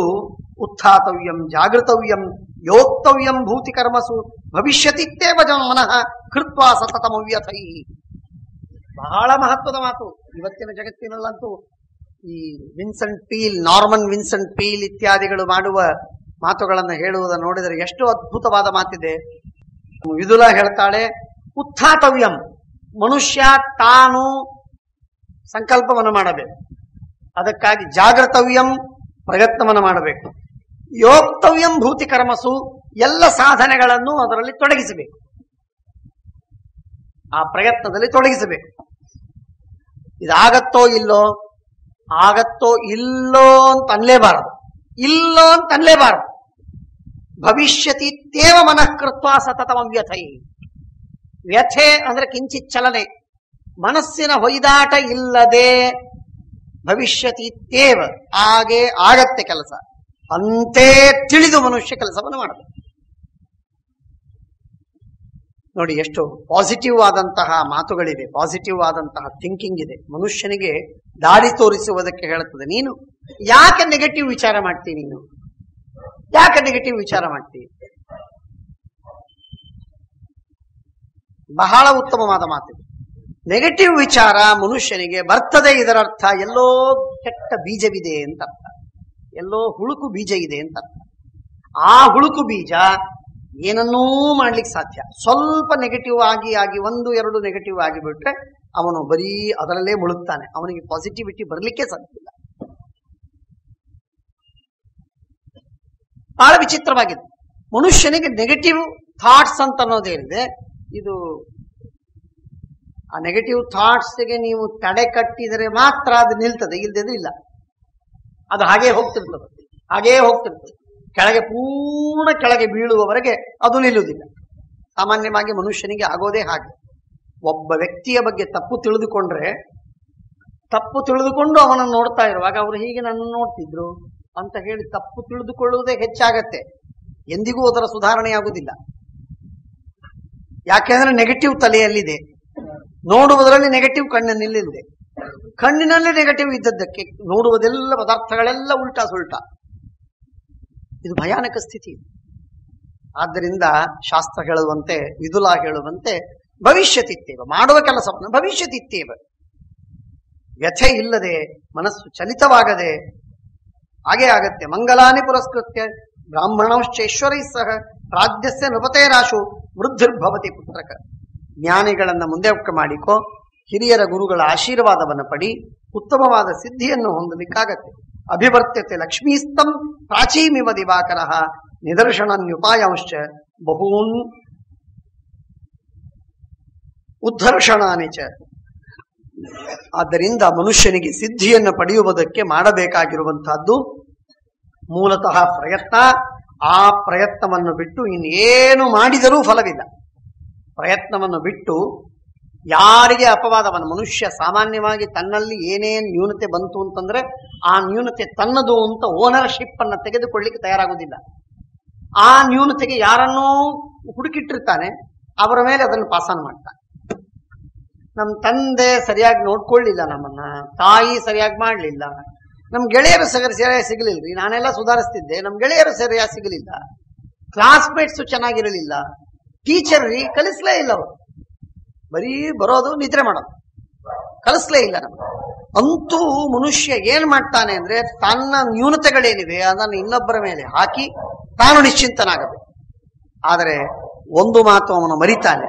ಉತ್ಥಾತವ್ಯಂ ಜಾಗೃತವ್ಯಂ ಯೋಕ್ತವ್ಯಂ ಭೂತಿ ಕರ್ಮಸು ಭವಿಷ್ಯತಿತ್ತೇವ ಮನಃ ಕೃತ್ವಾ ಸತತಮವ್ಯಥೈ. ಬಹಳ ಮಹತ್ವದ ಮಾತು. ಇವತ್ತಿನ ಜಗತ್ತಿನಲ್ಲಂತೂ ಈ Vincent peel, Norman Vincent peel ಇತ್ಯಾದಿಗಳು ಮಾಡುವ ಮಾತುಗಳನ್ನು ಹೇಳುವುದನ್ನು ನೋಡಿದರೆ ಎಷ್ಟು ಅದ್ಭುತವಾದ ಮಾತಿದೆ. ವಿದುಲ ಹೇಳ್ತಾಳೆ, ಉತ್ಥಾತವ್ಯಂ, ಮನುಷ್ಯ ತಾನು ಸಂಕಲ್ಪವನ್ನು ಮಾಡಬೇಕು, ಅದಕ್ಕಾಗಿ ಜಾಗೃತವ್ಯಂ, ಪ್ರಯತ್ನವನ್ನು ಮಾಡಬೇಕು, ಯೋಕ್ತವ್ಯಂ ಭೂತಿ ಕರ್ಮಸು, ಎಲ್ಲ ಸಾಧನೆಗಳನ್ನು ಅದರಲ್ಲಿ ತೊಡಗಿಸಬೇಕು, ಆ ಪ್ರಯತ್ನದಲ್ಲಿ ತೊಡಗಿಸಬೇಕು. ಇದಾಗತ್ತೋ ಇಲ್ಲೋ, ಆಗತ್ತೋ ಇಲ್ಲೋ ಅಂತ ಅನ್ಲೇಬಾರದು, ಇಲ್ಲೋ ಅಂತ ಅನ್ಲೇಬಾರದು. ಭವಿಷ್ಯತಿ ತೇವ ಮನಃಕೃತ್ವ ಸತತಂ ವ್ಯಥೈ. ವ್ಯಥೆ ಅಂದ್ರೆ ಕಿಂಚಿತ್ ಚಲನೆ, ಮನಸ್ಸಿನ ಹೊಯ್ದಾಟ ಇಲ್ಲದೆ ಭವಿಷ್ಯತಿ ತೇವ, ಹಾಗೆ ಆಗತ್ತೆ ಕೆಲಸ ಅಂತೇ ತಿಳಿದು ಮನುಷ್ಯ ಕೆಲಸವನ್ನು ಮಾಡಬೇಕು. ನೋಡಿ, ಎಷ್ಟು ಪಾಸಿಟಿವ್ ಆದಂತಹ ಮಾತುಗಳಿವೆ, ಪಾಸಿಟಿವ್ ಆದಂತಹ ಥಿಂಕಿಂಗ್ ಇದೆ. ಮನುಷ್ಯನಿಗೆ ದಾರಿ ತೋರಿಸುವುದಕ್ಕೆ ಹೇಳುತ್ತದೆ. ನೀನು ಯಾಕೆ ನೆಗೆಟಿವ್ ವಿಚಾರ ಮಾಡ್ತೀನಿ? ನೀನು ಯಾಕೆ ನೆಗೆಟಿವ್ ವಿಚಾರ ಮಾಡ್ತೀನಿ? ಬಹಳ ಉತ್ತಮವಾದ ಮಾತಿದೆ. ನೆಗೆಟಿವ್ ವಿಚಾರ ಮನುಷ್ಯನಿಗೆ ಬರ್ತದೆ, ಇದರರ್ಥ ಎಲ್ಲೋ ಕೆಟ್ಟ ಬೀಜವಿದೆ ಅಂತ ಅರ್ಥ, ಎಲ್ಲೋ ಹುಳುಕು ಬೀಜ ಇದೆ ಅಂತ ಅರ್ಥ. ಆ ಹುಳುಕು ಬೀಜ ಏನನ್ನೂ ಮಾಡ್ಲಿಕ್ಕೆ ಸಾಧ್ಯ. ಸ್ವಲ್ಪ ನೆಗೆಟಿವ್ ಆಗಿ 1-2 ನೆಗೆಟಿವ್ ಆಗಿಬಿಟ್ರೆ ಅವನು ಬರೀ ಅದರಲ್ಲೇ ಮುಳುಗ್ತಾನೆ, ಅವನಿಗೆ ಪಾಸಿಟಿವಿಟಿ ಬರಲಿಕ್ಕೆ ಸಾಧ್ಯ ಇಲ್ಲ. ಬಹಳ ವಿಚಿತ್ರವಾಗಿದೆ. ಮನುಷ್ಯನಿಗೆ ನೆಗೆಟಿವ್ ಥಾಟ್ಸ್ ಅಂತ ಅನ್ನೋದೇನಿದೆ, ಇದು ಆ ನೆಗೆಟಿವ್ ಥಾಟ್ಸ್ಗೆ ನೀವು ತಡೆ ಕಟ್ಟಿದರೆ ಮಾತ್ರ ಅದು ನಿಲ್ತದೆ, ಇಲ್ಲದಿದ್ರೆ ಇಲ್ಲ. ಅದು ಹಾಗೇ ಹೋಗ್ತಿರ್ತದೆ, ಹಾಗೇ ಹೋಗ್ತಿರ್ತದೆ, ಕೆಳಗೆ ಪೂರ್ಣ ಕೆಳಗೆ ಬೀಳುವವರೆಗೆ ಅದು ನಿಲ್ಲುವುದಿಲ್ಲ. ಸಾಮಾನ್ಯವಾಗಿ ಮನುಷ್ಯನಿಗೆ ಆಗೋದೇ ಹಾಗೆ. ಒಬ್ಬ ವ್ಯಕ್ತಿಯ ಬಗ್ಗೆ ತಪ್ಪು ತಿಳಿದುಕೊಂಡು ಅವನನ್ನು ನೋಡ್ತಾ ಇರುವಾಗ ಅವರು ಹೀಗೆ ನನ್ನ ನೋಡ್ತಿದ್ರು ಅಂತ ಹೇಳಿ ತಪ್ಪು ತಿಳಿದುಕೊಳ್ಳುವುದೇ ಹೆಚ್ಚಾಗತ್ತೆ. ಎಂದಿಗೂ ಅದರ ಸುಧಾರಣೆ ಆಗುವುದಿಲ್ಲ. ಯಾಕೆಂದ್ರೆ ನೆಗೆಟಿವ್ ತಲೆಯಲ್ಲಿದೆ, ನೋಡುವುದರಲ್ಲಿ ನೆಗೆಟಿವ್ ಕಣ್ಣಿನಲ್ಲಿದೆ. ಕಣ್ಣಿನಲ್ಲಿ ನೆಗೆಟಿವ್ ಇದ್ದದ್ದಕ್ಕೆ ನೋಡುವುದೆಲ್ಲ ಪದಾರ್ಥಗಳೆಲ್ಲ ಉಲ್ಟಾ ಸುಲ್ಟಾ. ಇದು ಭಯಾನಕ ಸ್ಥಿತಿ. ಆದ್ದರಿಂದ ಶಾಸ್ತ್ರ ಹೇಳುವಂತೆ, ವಿದುಲ ಹೇಳುವಂತೆ, ಭವಿಷ್ಯತಿತ್ತೇವ, ಮಾಡುವ ಕೆಲಸವನ್ನು ಭವಿಷ್ಯತಿತ್ತೇವ, ವ್ಯಥೆ ಇಲ್ಲದೆ, ಮನಸ್ಸು ಚಲಿತವಾಗದೆ ಹಾಗೆ ಆಗತ್ತೆ. ಮಂಗಲಾನಿ ಪುರಸ್ಕೃತ್ಯ ಬ್ರಾಹ್ಮಣಶ್ಚೇಶ್ವರೈ ಸಹ ಪ್ರಾಜ್ಞಸ್ಯ ನೃಪತೇರಾಶು ವೃದ್ಧಿರ್ಭವತಿ ಪುತ್ರಕ. ಜ್ಞಾನಿಗಳನ್ನ ಮುಂದೆ ಮಾಡಿಕೋ, ಹಿರಿಯರ ಗುರುಗಳ ಆಶೀರ್ವಾದವನ್ನು ಪಡಿ, ಉತ್ತಮವಾದ ಸಿದ್ಧಿಯನ್ನು ಹೊಂದಲಿಕ್ಕಾಗತ್ತೆ. ಅಭಿವರ್ತ್ಯತೆ ಲಕ್ಷ್ಮೀಸ್ತಂ ಪ್ರಾಚೀಮಿವ ದಿವಾಕರ ನಿದರ್ಶನಾನ್ಯುಪಾಯಾಂಶ್ಚ ಬಹೂನ್ ಉದ್ಧರ್ಷಣಾನಿ ಚ. ಆದ್ದರಿಂದ ಮನುಷ್ಯನಿಗೆ ಸಿದ್ಧಿಯನ್ನು ಪಡೆಯುವುದಕ್ಕೆ ಮಾಡಬೇಕಾಗಿರುವಂತಹದ್ದು ಮೂಲತಃ ಪ್ರಯತ್ನ. ಆ ಪ್ರಯತ್ನವನ್ನು ಬಿಟ್ಟು ಇನ್ನೇನು ಮಾಡಿದರೂ ಫಲವಿಲ್ಲ. ಪ್ರಯತ್ನವನ್ನು ಬಿಟ್ಟು ಯಾರಿಗೆ ಅಪವಾದವನ್ನು, ಮನುಷ್ಯ ಸಾಮಾನ್ಯವಾಗಿ ತನ್ನಲ್ಲಿ ಏನೇನು ನ್ಯೂನತೆ ಬಂತು ಅಂತಂದ್ರೆ ಆ ನ್ಯೂನತೆ ತನ್ನದು ಅಂತ ಓನರ್ಶಿಪ್ ಅನ್ನು ತೆಗೆದುಕೊಳ್ಳಿಕ್ಕೆ ತಯಾರಾಗುವುದಿಲ್ಲ. ಆ ನ್ಯೂನತೆಗೆ ಯಾರನ್ನೂ ಹುಡುಕಿಟ್ಟಿರ್ತಾನೆ, ಅವರ ಮೇಲೆ ಅದನ್ನು ಪಾಸಾನ್ ಮಾಡ್ತಾನೆ. ನಮ್ಮ ತಂದೆ ಸರಿಯಾಗಿ ನೋಡ್ಕೊಳ್ಳಿಲ್ಲ, ನಮ್ಮನ್ನ ತಾಯಿ ಸರಿಯಾಗಿ ಮಾಡಲಿಲ್ಲ, ನಮ್ ಗೆಳೆಯರು ಸರಿಯಾಗಿ ಸಿಗಲಿಲ್ರಿ. ನಾನೆಲ್ಲ ಸುಧಾರಿಸ್ತಿದ್ದೆ, ನಮ್ ಗೆಳೆಯರು ಸರಿಯಾಗಿ ಸಿಗಲಿಲ್ಲ, ಕ್ಲಾಸ್ಮೇಟ್ಸ್ ಚೆನ್ನಾಗಿರಲಿಲ್ಲ, ಟೀಚರ್ ಕಲಿಸ್ಲೇ ಇಲ್ಲ. ಅವರು ಬರೀ ಬರೋದು ನಿದ್ರೆ ಮಾಡೋದು, ಕಲಿಸ್ಲೇ ಇಲ್ಲ ನಮ್ಗೆ. ಅಂತೂ ಮನುಷ್ಯ ಏನ್ ಮಾಡ್ತಾನೆ ಅಂದ್ರೆ ತನ್ನ ನ್ಯೂನತೆಗಳೇನಿವೆ ಅದನ್ನು ಇನ್ನೊಬ್ಬರ ಮೇಲೆ ಹಾಕಿ ತಾನು ನಿಶ್ಚಿಂತನಾಗಬೇಕು. ಆದರೆ ಒಂದು ಮಾತು ಅವನು ಮರಿತಾನೆ,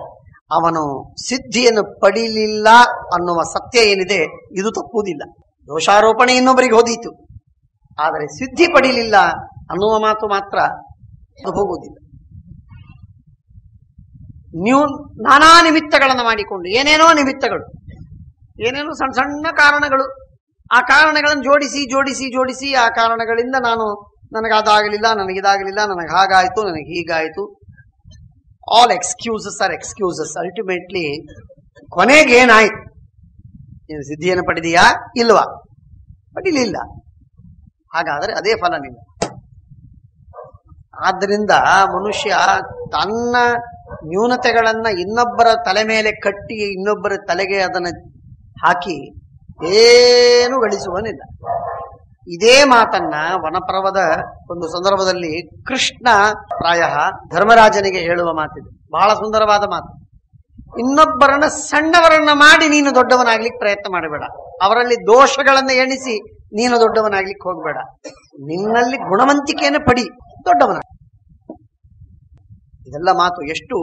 ಅವನು ಸಿದ್ಧಿಯನ್ನು ಪಡೀಲಿಲ್ಲ ಅನ್ನುವ ಸತ್ಯ ಏನಿದೆ ಇದು ತಪ್ಪುವುದಿಲ್ಲ. ದೋಷಾರೋಪಣೆ ಇನ್ನೊಬ್ಬರಿಗೆ ಹೋದೀತು, ಆದರೆ ಸಿದ್ಧಿ ಪಡೀಲಿಲ್ಲ ಅನ್ನುವ ಮಾತು ಮಾತ್ರ ಅದು ಹೋಗುವುದಿಲ್ಲ. ನಾನಾ ನಿಮಿತ್ತಗಳನ್ನು ಮಾಡಿಕೊಂಡು, ಏನೇನೋ ನಿಮಿತ್ತಗಳು, ಏನೇನೋ ಸಣ್ಣ ಸಣ್ಣ ಕಾರಣಗಳು, ಆ ಕಾರಣಗಳನ್ನು ಜೋಡಿಸಿ ಜೋಡಿಸಿ ಜೋಡಿಸಿ ಆ ಕಾರಣಗಳಿಂದ ನನಗದಾಗಲಿಲ್ಲ, ನನಗಿದಾಗಲಿಲ್ಲ, ನನಗೆ ಹಾಗಾಯ್ತು, ನನಗೆ ಹೀಗಾಯ್ತು. All excuses are excuses. Ultimately ಕೊನೆಗೇನಾಯ್ತು? ನೀನು ಸಿದ್ಧಿಯನ್ನು ಪಡೆದೀಯಾ ಇಲ್ವಾ? ಪಡೀಲಿಲ್ಲ. ಹಾಗಾದರೆ ಅದೇ ಫಲ ನಿನ್ನ. ಆದ್ದರಿಂದ ಮನುಷ್ಯ ತನ್ನ ನ್ಯೂನತೆಗಳನ್ನ ಇನ್ನೊಬ್ಬರ ತಲೆ ಮೇಲೆ ಕಟ್ಟಿ ಇನ್ನೊಬ್ಬರ ತಲೆಗೆ ಅದನ್ನು ಹಾಕಿ ಏನು ಗಳಿಸುವನಿಲ್ಲ. ಇದೇ ಮಾತನ್ನ ವನಪರ್ವದ ಒಂದು ಸಂದರ್ಭದಲ್ಲಿ ಕೃಷ್ಣ ಪ್ರಾಯ ಧರ್ಮರಾಜನಿಗೆ ಹೇಳುವ ಮಾತಿದೆ. ಬಹಳ ಸುಂದರವಾದ ಮಾತು. ಇನ್ನೊಬ್ಬರನ್ನ ಸಣ್ಣವರನ್ನ ಮಾಡಿ ನೀನು ದೊಡ್ಡವನಾಗ್ಲಿಕ್ಕೆ ಪ್ರಯತ್ನ ಮಾಡಬೇಡ, ಅವರಲ್ಲಿ ದೋಷಗಳನ್ನ ಎಣಿಸಿ ನೀನು ದೊಡ್ಡವನಾಗ್ಲಿಕ್ಕೆ ಹೋಗಬೇಡ, ನಿನ್ನಲ್ಲಿ ಗುಣವಂತಿಕೆಯನ್ನು ಪಡಿ, ದೊಡ್ಡವನ. ಇದೆಲ್ಲ ಮಾತು ಎಷ್ಟು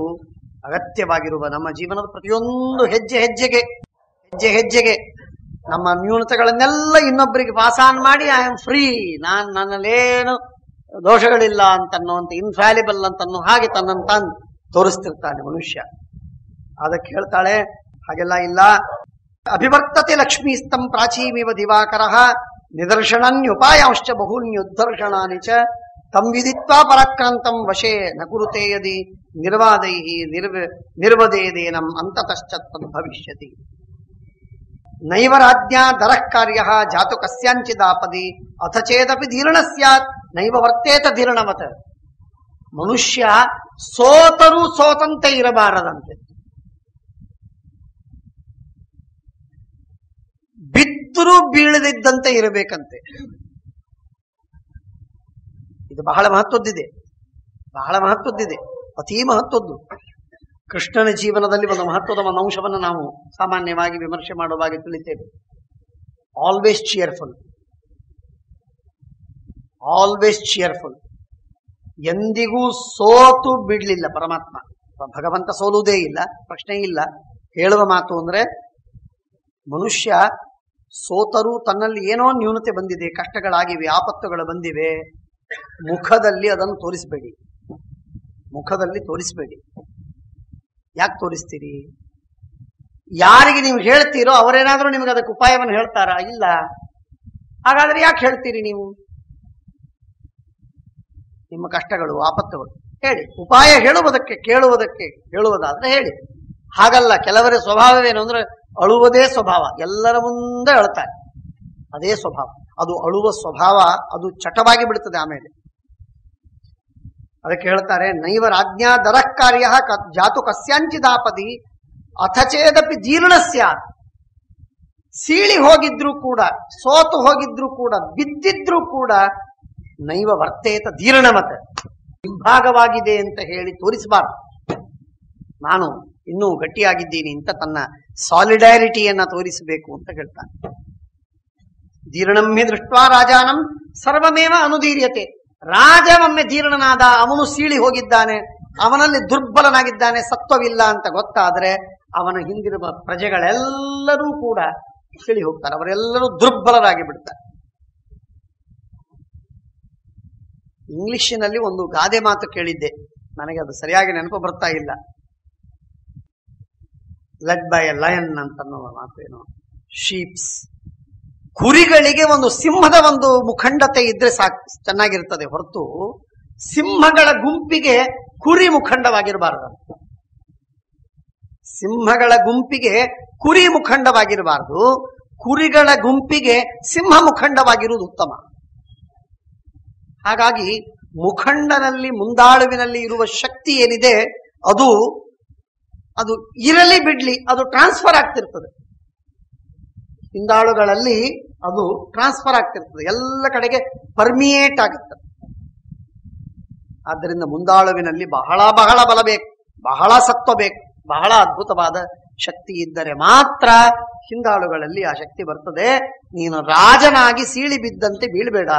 ಅಗತ್ಯವಾಗಿರುವ ನಮ್ಮ ಜೀವನದ ಪ್ರತಿಯೊಂದು ಹೆಜ್ಜೆ ಹೆಜ್ಜೆಗೆ ನಮ್ಮ ನ್ಯೂನತೆಗಳನ್ನೆಲ್ಲ ಇನ್ನೊಬ್ಬರಿಗೆ ಪಾಸಾನ್ ಮಾಡಿ ಐ ಆಮ್ ಫ್ರೀ, ನನ್ನಲ್ಲೇನು ದೋಷಗಳಿಲ್ಲ ಅಂತನ್ನುವಂತ ಇನ್ಫ್ಯಾಲಿಬಲ್ ಅಂತನ್ನೋ ಹಾಗೆ ತನ್ನನ್ನು ತಾನು ತೋರಿಸ್ತಿರ್ತಾನೆ ಮನುಷ್ಯ. ಅದಕ್ಕೆ ಹೇಳ್ತಾಳೆ ಹಾಗೆಲ್ಲ ಇಲ್ಲ. ಅಭಿವರ್ತತೆ ಲಕ್ಷ್ಮೀಸ್ತಂ ಪ್ರಾಚೀಮಿವ ದಿವಾಕರ ನಿದರ್ಶನನ್ಯುಪಾಯಾಂಶ್ಚ ಬಹೂನ್ಯುದರ್ಶನಾನಿ ಚ ತಂ ವಿದಿತ್ವಾ ಪರಾಕ್ರಾಂತಂ ವಶೇ ನ ಕುರುತೆ ಯದಿ ನಿರ್ವಾದೈಹಿ ನಿರ್ವದೇದೇನಂ ಅಂತತಶ್ಚ ತದ್ಭವಿಷ್ಯತಿ. ನೈವ ರಾಜ್ಞಾ ದರಃ ಕಾರ್ಯಃ ಜಾತು ಕಸ್ಯಾಂಚಿದಾಪದಿ ಅಥ ಚೇದಪಿ ಧೀರ್ಣ ಸ್ಯಾತ್ ನೈವ ವರ್ತೇತ ಧೀರ್ಣವತ್. ಮನುಷ್ಯ ಸೋತರೂ ಸೋತಂತೆ ಇರಬಾರದಂತೆ, ಬಿದ್ದರೂ ಬೀಳದಿದ್ದಂತೆ ಇರಬೇಕಂತೆ. ಇದು ಬಹಳ ಮಹತ್ವದ್ದಿದೆ, ಅತೀ ಮಹತ್ವದ್ದು. ಕೃಷ್ಣನ ಜೀವನದಲ್ಲಿ ಒಂದು ಮಹತ್ವದ ಒಂದು ಅಂಶವನ್ನು ನಾವು ಸಾಮಾನ್ಯವಾಗಿ ವಿಮರ್ಶೆ ಮಾಡುವಾಗ ತಿಳಿತೇವೆ. ಆಲ್ವೇಸ್ ಚಿಯರ್ಫುಲ್, ಎಂದಿಗೂ ಸೋತು ಬಿಡ್ಲಿಲ್ಲ ಪರಮಾತ್ಮ. ಭಗವಂತ ಸೋಲುವುದೇ ಇಲ್ಲ, ಪ್ರಶ್ನೆ ಇಲ್ಲ. ಹೇಳುವ ಮಾತು ಅಂದ್ರೆ ಮನುಷ್ಯ ಸೋತರೂ ತನ್ನಲ್ಲಿ ಏನೋ ನ್ಯೂನತೆ ಬಂದಿದೆ, ಕಷ್ಟಗಳಾಗಿವೆ, ಆಪತ್ತುಗಳು ಬಂದಿವೆ, ಮುಖದಲ್ಲಿ ಅದನ್ನು ತೋರಿಸಬೇಡಿ. ಯಾಕೆ ತೋರಿಸ್ತೀರಿ? ಯಾರಿಗೆ ನೀವು ಹೇಳ್ತೀರೋ ಅವರೇನಾದ್ರೂ ನಿಮ್ಗೆ ಅದಕ್ಕೆ ಉಪಾಯವನ್ನು ಹೇಳ್ತಾರಾ? ಇಲ್ಲ. ಹಾಗಾದ್ರೆ ಯಾಕೆ ಹೇಳ್ತೀರಿ ನೀವು? ನಿಮ್ಮ ಕಷ್ಟಗಳು, ಆಪತ್ತುಗಳು ಹೇಳಿ. ಉಪಾಯ ಕೇಳುವುದಕ್ಕೆ ಹೇಳುವುದಾದ್ರೆ ಹೇಳಿ. ಹಾಗಲ್ಲ, ಕೆಲವರ ಸ್ವಭಾವವೇನು ಅಂದ್ರೆ ಅಳುವುದೇ ಸ್ವಭಾವ, ಎಲ್ಲರ ಮುಂದೆ ಅಳ್ತಾರೆ. ಅದೇ ಸ್ವಭಾವ, ಅದು ಅಳುವ ಸ್ವಭಾವ, ಅದು ಚಟವಾಗಿ ಬಿಡುತ್ತದೆ ಆಮೇಲೆ. ಅದಕ್ಕೆ ಹೇಳ್ತಾರೆ ನೈವ ರಾಜ್ಞಾ ದರಃ ಕಾರ್ಯ ಜಾತು ಕಸ್ಯಾಂಚಿದಾಪದಿ ಅಥಚೇದಪಿ ಜೀರ್ಣ ಸ್ಯಾತ್. ಸೀಳಿ ಹೋಗಿದ್ರು ಕೂಡ, ಸೋತು ಹೋಗಿದ್ರು ಕೂಡ, ಬಿದ್ದಿದ್ರು ಕೂಡ ನೈವ ವರ್ತೇತ ಧೀರ್ಣಮತ, ವಿಭಾಗವಾಗಿದೆ ಅಂತ ಹೇಳಿ ತೋರಿಸಬಾರದು. ನಾನು ಇನ್ನೂ ಗಟ್ಟಿಯಾಗಿದ್ದೀನಿ ಅಂತ ತನ್ನ ಸಾಲಿಡಾರಿಟಿಯನ್ನ ತೋರಿಸಬೇಕು ಅಂತ ಹೇಳ್ತಾನೆ. ಧೀರ್ಣಮ್ಮೆ ದೃಷ್ಟ್ವಾ ರಾಜಾನಂ ಸರ್ವಮೇವ ಅನುಧೀರ್ಯತೆ. ರಾಜ ಒಮ್ಮೆ ಧೀರ್ಣನಾದ, ಅವನು ಸೀಳಿ ಹೋಗಿದ್ದಾನೆ, ಅವನಲ್ಲಿ ದುರ್ಬಲನಾಗಿದ್ದಾನೆ, ಸತ್ವವಿಲ್ಲ ಅಂತ ಗೊತ್ತಾದ್ರೆ ಅವನ ಹಿಂದಿರುವ ಪ್ರಜೆಗಳೆಲ್ಲರೂ ಕೂಡ ಸೀಳಿ ಹೋಗ್ತಾರೆ, ಅವರೆಲ್ಲರೂ ದುರ್ಬಲರಾಗಿ ಬಿಡ್ತಾರೆ. ಇಂಗ್ಲಿಷಿನಲ್ಲಿ ಒಂದು ಗಾದೆ ಮಾತು ಕೇಳಿದ್ದೆ, ನನಗೆ ಅದು ಸರಿಯಾಗಿ ನೆನಪು ಬರ್ತಾ ಇಲ್ಲ. ಲೆಡ್ ಬೈ ಎ ಲಯನ್ ಅಂತನ್ನುವ ಮಾತು ಏನೋ. ಶೀಪ್ಸ್, ಕುರಿಗಳಿಗೆ ಒಂದು ಸಿಂಹದ ಒಂದು ಮುಖಂಡತೆ ಇದ್ರೆ ಸಾಕು, ಚೆನ್ನಾಗಿರ್ತದೆ ಹೊರತು ಸಿಂಹಗಳ ಗುಂಪಿಗೆ ಕುರಿ ಮುಖಂಡವಾಗಿರಬಾರದು. ಸಿಂಹಗಳ ಗುಂಪಿಗೆ ಕುರಿ ಮುಖಂಡವಾಗಿರಬಾರದು, ಕುರಿಗಳ ಗುಂಪಿಗೆ ಸಿಂಹ ಮುಖಂಡವಾಗಿರುವುದು ಉತ್ತಮ. ಹಾಗಾಗಿ ಮುಖಂಡನಲ್ಲಿ, ಮುಂದಾಳುವಿನಲ್ಲಿ ಇರುವ ಶಕ್ತಿ ಏನಿದೆ ಅದು ಇರಲಿ ಬಿಡ್ಲಿ, ಅದು ಟ್ರಾನ್ಸ್ಫರ್ ಆಗ್ತಿರ್ತದೆ. ಹಿಂದಾಳುಗಳಲ್ಲಿ ಅದು ಟ್ರಾನ್ಸ್ಫರ್ ಆಗ್ತಿರ್ತದೆ, ಎಲ್ಲ ಕಡೆಗೆ ಪರ್ಮಿಯೇಟ್ ಆಗುತ್ತದೆ. ಆದ್ದರಿಂದ ಮುಂದಾಳುವಿನಲ್ಲಿ ಬಹಳ ಬಹಳ ಬಲ ಬೇಕು, ಬಹಳ ಸತ್ವ ಬೇಕು, ಬಹಳ ಅದ್ಭುತವಾದ ಶಕ್ತಿ ಇದ್ದರೆ ಮಾತ್ರ ಹಿಂದಾಳುಗಳಲ್ಲಿ ಆ ಶಕ್ತಿ ಬರ್ತದೆ. ನೀನು ರಾಜನಾಗಿ ಸೀಳಿ ಬಿದ್ದಂತೆ ಬೀಳ್ಬೇಡ,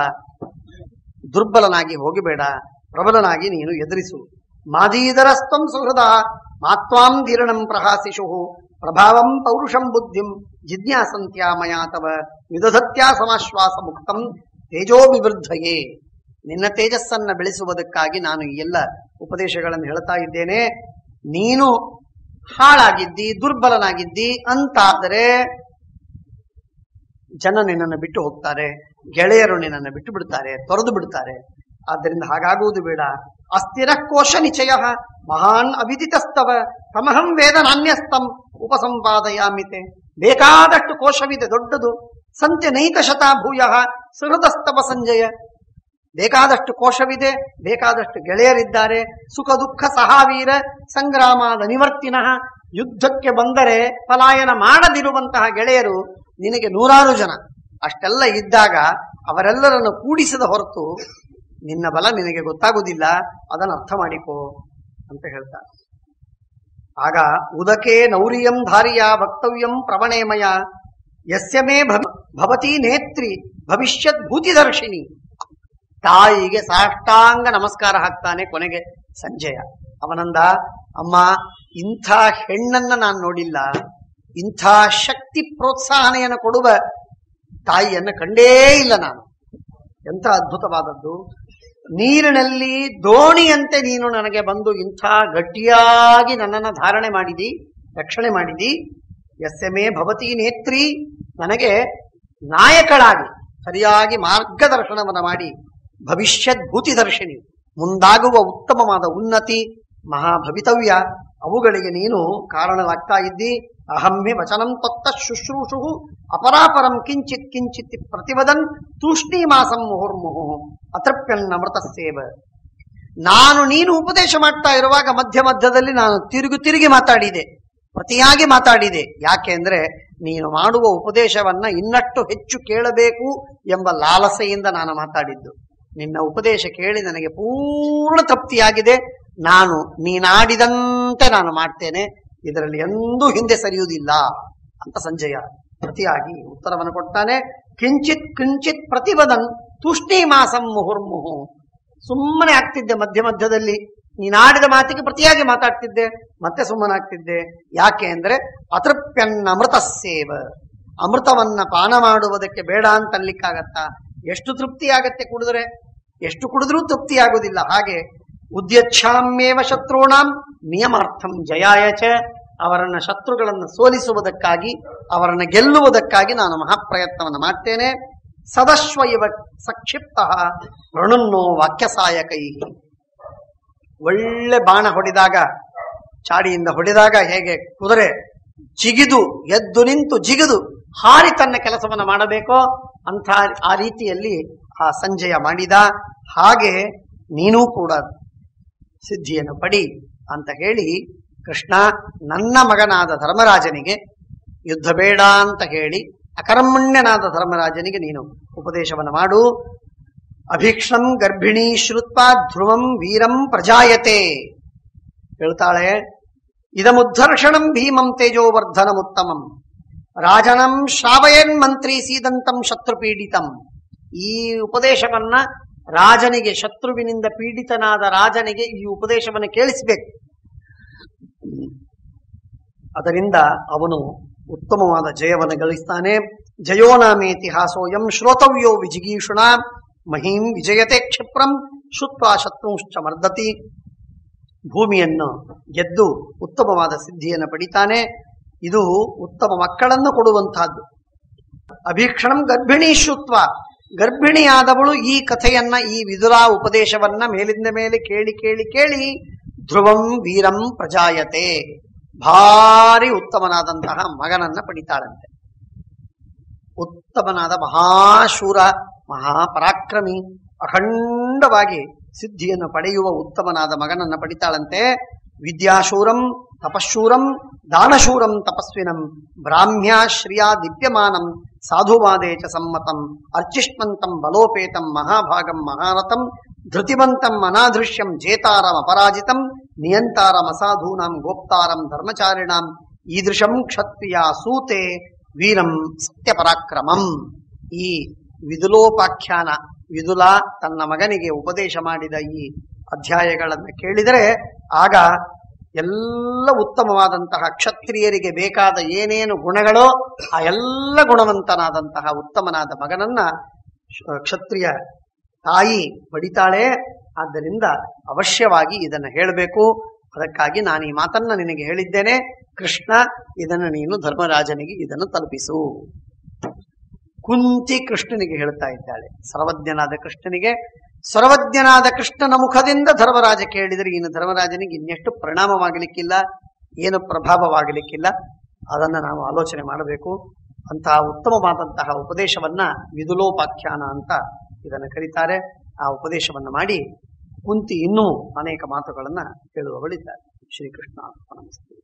ದುರ್ಬಲನಾಗಿ ಹೋಗಬೇಡ, ಪ್ರಬಲನಾಗಿ ನೀನು ಎದುರಿಸು. ಮಾದೀದರಸ್ತಂ ಸುಹೃದ ಮಾತ್ವಾಂ ಧೀರಣಂ ಪ್ರಹಾಸಿಷು ಪ್ರಭಾವಂ ಪೌರುಷಂ ಬುದ್ಧಿಂ ಜಿಜ್ಞಾಸಂತ್ಯಾ ಮಯಾ ತವ ವಿದಧತ್ಯಾ ಸಮಾಶ್ವಾಸ ಮುಕ್ತಂ ತೇಜೋಭಿವೃದ್ಧಯೇ. ನಿನ್ನ ತೇಜಸ್ಸನ್ನ ಬೆಳೆಸುವುದಕ್ಕಾಗಿ ನಾನು ಈ ಎಲ್ಲ ಉಪದೇಶಗಳನ್ನು ಹೇಳ್ತಾ ಇದ್ದೇನೆ. ನೀನು ಹಾಳಾಗಿದ್ದಿ, ದುರ್ಬಲನಾಗಿದ್ದಿ ಅಂತಾದರೆ ಜನ ನಿನ್ನನ್ನು ಬಿಟ್ಟು ಹೋಗ್ತಾರೆ, ಗೆಳೆಯರು ನಿನ್ನನ್ನು ಬಿಟ್ಟು ಬಿಡ್ತಾರೆ, ತೊರೆದು ಬಿಡ್ತಾರೆ. ಆದ್ದರಿಂದ ಹಾಗಾಗುವುದು ಬೇಡ. ಅಸ್ಥಿರ ಕೋಶ ನಿಚಯ ಮಹಾನ್ ಅವಿದಿತಸ್ತವ ತಮಹಂ ವೇದ ನಾಣ್ಯಸ್ತಂ ಉಪಸಂಪಾದಯಾಮಿತೆ. ಬೇಕಾದಷ್ಟು ಕೋಶವಿದೆ, ದೊಡ್ಡದು. ಸಂತ್ಯ ನೈಕಶತ ಭೂಯ ಸುಹೃದಸ್ತವ ಸಂಜಯ. ಬೇಕಾದಷ್ಟು ಕೋಶವಿದೆ, ಬೇಕಾದಷ್ಟು ಗೆಳೆಯರಿದ್ದಾರೆ. ಸುಖ ದುಃಖ ಸಹಾವೀರ ಸಂಗ್ರಾಮದ ನಿವರ್ತಿನಃ. ಯುದ್ಧಕ್ಕೆ ಬಂದರೆ ಪಲಾಯನ ಮಾಡದಿರುವಂತಹ ಗೆಳೆಯರು ನಿನಗೆ 100 ಜನ. ಅಷ್ಟೆಲ್ಲ ಇದ್ದಾಗ ಅವರೆಲ್ಲರನ್ನು ಕೂಡಿಸದ ಹೊರತು ನಿನ್ನ ಬಲ ನಿನಗೆ ಗೊತ್ತಾಗುವುದಿಲ್ಲ. ಅದನ್ನು ಅರ್ಥ ಮಾಡಿಕೋ ಅಂತ ಹೇಳ್ತಾರೆ. ಆಗ ಉದಕೆ ನೌರಿಯಂ ಧಾರಿಯ ವಕ್ತವ್ಯಂ ಪ್ರವಣೇಮಯ ಯಸ್ಯ ಮೇ ಭವತಿ ನೇತ್ರಿ ಭವಿಷ್ಯತ್ ಭೂತಿದರ್ಶಿನಿ. ತಾಯಿಗೆ ಸಾಷ್ಟಾಂಗ ನಮಸ್ಕಾರ ಹಾಕ್ತಾನೆ ಕೊನೆಗೆ ಸಂಜಯ. ಅವನಂದ, ಅಮ್ಮ, ಇಂಥ ಹೆಣ್ಣನ್ನ ನಾನು ನೋಡಿಲ್ಲ, ಇಂಥ ಶಕ್ತಿ ಪ್ರೋತ್ಸಾಹನೆಯನ್ನು ಕೊಡುವ ತಾಯಿಯನ್ನು ಕಂಡೇ ಇಲ್ಲ ನಾನು. ಎಂಥ ಅದ್ಭುತವಾದದ್ದು! ನೀರಿನಲ್ಲಿ ದೋಣಿಯಂತೆ ನೀನು ನನಗೆ ಬಂದು ಇಂಥ ಗಟ್ಟಿಯಾಗಿ ನನ್ನನ್ನು ಧಾರಣೆ ಮಾಡಿದಿ, ರಕ್ಷಣೆ ಮಾಡಿದಿ. ಯಸ್ಯಮೇ ಭವತಿ ನೇತ್ರಿ, ನನಗೆ ನಾಯಕಳಾಗಿ ಸರಿಯಾಗಿ ಮಾರ್ಗದರ್ಶನವನ್ನು ಮಾಡಿ ಭವಿಷ್ಯದ್ ಭೂತಿದರ್ಶಿನಿ, ಮುಂದಾಗುವ ಉತ್ತಮವಾದ ಉನ್ನತಿ ಮಹಾಭವಿತವ್ಯ ಅವುಗಳಿಗೆ ನೀನು ಕಾರಣವಾಗ್ತಾ ಇದ್ದಿ. ಅಹಮ್ಮೆ ವಚನಂ ತೊತ್ತ ಶುಶ್ರೂಷು ಅಪರಾಪರಂ ಕಿಂಚಿತ್ ಕಿಂಚಿತ್ ಪ್ರತಿವದನ್ ತೂಷ್ಣೀಮಾಸಂ ಮುಹುರ್ಮುಹು ಅತೃಪ್ಯನ್ನ ಅಮೃತಸ್ಸೇವ. ನಾನು ನೀನು ಉಪದೇಶ ಮಾಡ್ತಾ ಇರುವಾಗ ಮಧ್ಯ ಮಧ್ಯದಲ್ಲಿ ನಾನು ತಿರುಗಿ ಮಾತಾಡಿದೆ, ಪ್ರತಿಯಾಗಿ ಮಾತಾಡಿದೆ. ಯಾಕೆ ಅಂದ್ರೆ ನೀನು ಮಾಡುವ ಉಪದೇಶವನ್ನ ಇನ್ನಷ್ಟು ಹೆಚ್ಚು ಕೇಳಬೇಕು ಎಂಬ ಲಾಲಸೆಯಿಂದ ನಾನು ಮಾತಾಡಿದ್ದು. ನಿನ್ನ ಉಪದೇಶ ಕೇಳಿ ನನಗೆ ಪೂರ್ಣ ತೃಪ್ತಿಯಾಗಿದೆ. ನೀನಾಡಿದಂತೆ ನಾನು ಮಾಡ್ತೇನೆ, ಇದರಲ್ಲಿ ಎಂದೂ ಹಿಂದೆ ಸರಿಯುವುದಿಲ್ಲ ಅಂತ ಸಂಜಯ ಪ್ರತಿಯಾಗಿ ಉತ್ತರವನ್ನು ಕೊಡ್ತಾನೆ. ಕಿಂಚಿತ್ ಕಿಂಚಿತ್ ಪ್ರತಿವದನ್ ತೂಷ್ಣೀಮಾಸಂ ಮುಹುರ್ಮುಹು. ಸುಮ್ಮನೆ ಆಗ್ತಿದ್ದೆ, ಮಧ್ಯ ಮಧ್ಯದಲ್ಲಿ ನೀನಾಡಿದ ಮಾತಿಗೆ ಪ್ರತಿಯಾಗಿ ಮಾತಾಡ್ತಿದ್ದೆ, ಮತ್ತೆ ಸುಮ್ಮನಾಗ್ತಿದ್ದೆ. ಯಾಕೆ ಅಂದ್ರೆ ಅತೃಪ್ಯನ್ನ ಅಮೃತಸ್ಸೇವ. ಅಮೃತವನ್ನ ಪಾನ ಮಾಡುವುದಕ್ಕೆ ಬೇಡ ಅಂತ ಅನ್ಲಿಕ್ಕಾಗತ್ತಾ? ಎಷ್ಟು ತೃಪ್ತಿ ಆಗತ್ತೆ ಕುಡಿದ್ರೆ, ಎಷ್ಟು ಕುಡಿದ್ರೂ ತೃಪ್ತಿ ಆಗುವುದಿಲ್ಲ. ಹಾಗೆ ಉದ್ಯಚ್ಛಾಮ್ಯೇವ ಶತ್ರುಣಾಂ ನಿಯಮಾರ್ಥಂ ಜಯಾಯಚ. ಅವರನ್ನ ಶತ್ರುಗಳನ್ನು ಸೋಲಿಸುವುದಕ್ಕಾಗಿ, ಅವರನ್ನು ಗೆಲ್ಲುವುದಕ್ಕಾಗಿ ನಾನು ಮಹಾಪ್ರಯತ್ನವನ್ನು ಮಾಡ್ತೇನೆ. ಸದಶ್ವ ಇವ ಸಕ್ಷಿಪ್ತ ಋಣನ್ನೋ ವಾಕ್ಯಸಾಯಕೈ. ಒಳ್ಳೆ ಬಾಣ ಹೊಡೆದಾಗ, ಚಾಡಿಯಿಂದ ಹೊಡೆದಾಗ ಹೇಗೆ ಕುದುರೆ ಜಿಗಿದು ಎದ್ದು ನಿಂತು ಜಿಗಿದು ಹಾರಿ ತನ್ನ ಕೆಲಸವನ್ನು ಮಾಡಬೇಕೋ ಅಂತ ಆ ರೀತಿಯಲ್ಲಿ ಆ ಸಂಜಯ ಮಾಡಿದ. ಹಾಗೆ ನೀನೂ ಕೂಡ ಸಿದ್ಧಿಯನ್ನು ಪಡಿ ಅಂತ ಹೇಳಿ ಕೃಷ್ಣ ನನ್ನ ಮಗನಾದ ಧರ್ಮರಾಜನಿಗೆ ಯುದ್ಧ ಬೇಡ ಅಂತ ಹೇಳಿ ಅಕರ್ಮಣ್ಯನಾದ ಧರ್ಮರಾಜನಿಗೆ ನೀನು ಉಪದೇಶವನ್ನು ಮಾಡು. ಅಭೀಕ್ಷಣಂ ಗರ್ಭಿಣೀ ಶ್ರುತ್ವಾ ಧ್ರುವಂ ವೀರಂ ಪ್ರಜಾಯತೆ. ಹೇಳ್ತಾಳೆ, ಇದಮುದ್ಧರ್ಷಣಂ ಭೀಮಂ ತೇಜೋವರ್ಧನಮುತ್ತಮಂ ರಾಜನಂ ಶ್ರಾವಯನ್ ಮಂತ್ರಿ ಸೀದಂತಂ ಶತ್ರುಪೀಡಿತಂ. ಈ ಉಪದೇಶವನ್ನ ರಾಜನಿಗೆ, ಶತ್ರುವಿನಿಂದ ಪೀಡಿತನಾದ ರಾಜನಿಗೆ ಈ ಉಪದೇಶವನ್ನು ಕೇಳಿಸಬೇಕು. ಅದರಿಂದ ಅವನು ಉತ್ತಮವಾದ ಜಯವನ್ನು ಗಳಿಸ್ತಾನೆ. ಜಯೋನಾಮೇತಿಹಾಸೋಯಂ ಶ್ರೋತವ್ಯೋ ವಿಜಿಗೀಷುಣ ಮಹೀಂ ವಿಜಯತೆ ಕ್ಷಿಪ್ರಂ ಶುತ್ವಾ ಶತ್ರುಂಶ್ಚ ಮರ್ದತಿ. ಭೂಮಿಯನ್ನು ಗೆದ್ದು ಉತ್ತಮವಾದ ಸಿದ್ಧಿಯನ್ನು ಪಡಿತಾನೆ. ಇದು ಉತ್ತಮ ಮಕ್ಕಳನ್ನು ಕೊಡುವಂತಹದ್ದು. ಅಭೀಕ್ಷಣಂ ಗರ್ಭಿಣೀ ಶುತ್ವ. ಗರ್ಭಿಣಿಯಾದವಳು ಈ ಕಥೆಯನ್ನ, ಈ ವಿದುರಾ ಉಪದೇಶವನ್ನ ಮೇಲಿಂದ ಮೇಲೆ ಕೇಳಿ ಕೇಳಿ ಕೇಳಿ ಧ್ರುವಂ ವೀರಂ ಪ್ರಜಾಯತೆ, ಭಾರಿ ಉತ್ತಮನಾದಂತಹ ಮಗನನ್ನ ಪಡಿತಾಳಂತೆ. ಉತ್ತಮನಾದ ಮಹಾಶೂರ, ಮಹಾಪರಾಕ್ರಮಿ, ಅಖಂಡವಾಗಿ ಸಿದ್ಧಿಯನ್ನು ಪಡೆಯುವ ಉತ್ತಮನಾದ ಮಗನನ್ನ ಪಡಿತಾಳಂತೆ. ವಿದ್ಯಾಶೂರಂ ತಪಶೂರಂ ದಾನಶೂರಂ ತಪಸ್ವಿನಂ ಬ್ರಾಹ್ಮ್ಯ ಶ್ರಿಯಾ ದಿವ್ಯಮಾನಂ ಸಾಧುವಾದೇ ಚ ಸಮ್ಮತಂ ಅರ್ಚಿಷ್ಮಂತಂ ಬಲೋಪೇತಂ ಮಹಾಭಾಗಂ ಮಹಾರಥಂ ಧೃತಿವಂತಂ ಅನಾದೃಶ್ಯಂ ಜೇತಾರಂ ಅಪರಾಜಿತಂ ನಿಯಂತಾರಂ ಅಸಾಧೂನಾಂ ಗೋಪ್ತಾರಂ ಧರ್ಮಚಾರಿಣಾಂ ಈದೃಶಂ ಕ್ಷತ್ರಿಯ ಸೂತೆ ವೀರಂ ಸತ್ಯಪರಾಕ್ರಮಂ. ಈ ವಿದುಲೋಪಾಖ್ಯಾನ, ವಿದುಲ ತನ್ನ ಮಗನಿಗೆ ಉಪದೇಶ ಮಾಡಿದ ಈ ಅಧ್ಯಾಯಗಳನ್ನು ಕೇಳಿದರೆ ಆಗ ಎಲ್ಲ ಉತ್ತಮವಾದಂತಹ ಕ್ಷತ್ರಿಯರಿಗೆ ಬೇಕಾದ ಏನೇನು ಗುಣಗಳೋ ಆ ಎಲ್ಲ ಗುಣವಂತನಾದಂತಹ ಉತ್ತಮನಾದ ಮಗನನ್ನ ಕ್ಷತ್ರಿಯ ತಾಯಿ ಪಡಿತಾಳೆ. ಆದ್ದರಿಂದ ಅವಶ್ಯವಾಗಿ ಇದನ್ನು ಹೇಳಬೇಕು. ಅದಕ್ಕಾಗಿ ನಾನು ಈ ಮಾತನ್ನ ನಿನಗೆ ಹೇಳಿದ್ದೇನೆ. ಕೃಷ್ಣ, ಇದನ್ನು ನೀನು ಧರ್ಮರಾಜನಿಗೆ ಇದನ್ನು ತಲುಪಿಸು. ಕುಂತಿ ಕೃಷ್ಣನಿಗೆ ಹೇಳ್ತಾ ಇದ್ದಾಳೆ, ಸರ್ವಜ್ಞನಾದ ಕೃಷ್ಣನಿಗೆ. ಸರ್ವಜ್ಞನಾದ ಕೃಷ್ಣನ ಮುಖದಿಂದ ಧರ್ಮರಾಜ ಕೇಳಿದರೆ ಇನ್ನು ಧರ್ಮರಾಜನಿಗೆ ಇನ್ನೆಷ್ಟು ಪರಿಣಾಮವಾಗಲಿಕ್ಕಿಲ್ಲ, ಏನು ಪ್ರಭಾವವಾಗಲಿಕ್ಕಿಲ್ಲ. ಅದನ್ನು ನಾವು ಆಲೋಚನೆ ಮಾಡಬೇಕು. ಅಂತಹ ಉತ್ತಮವಾದಂತಹ ಉಪದೇಶವನ್ನ ವಿದುಲೋಪಾಖ್ಯಾನ ಅಂತ ಇದನ್ನು ಕರೀತಾರೆ. ಆ ಉಪದೇಶವನ್ನು ಮಾಡಿ ಕುಂತಿ ಇನ್ನೂ ಅನೇಕ ಮಾತುಗಳನ್ನ ಹೇಳುವವಳಿದ್ದಾರೆ. ಶ್ರೀಕೃಷ್ಣ ನಮಸ್ತೆ.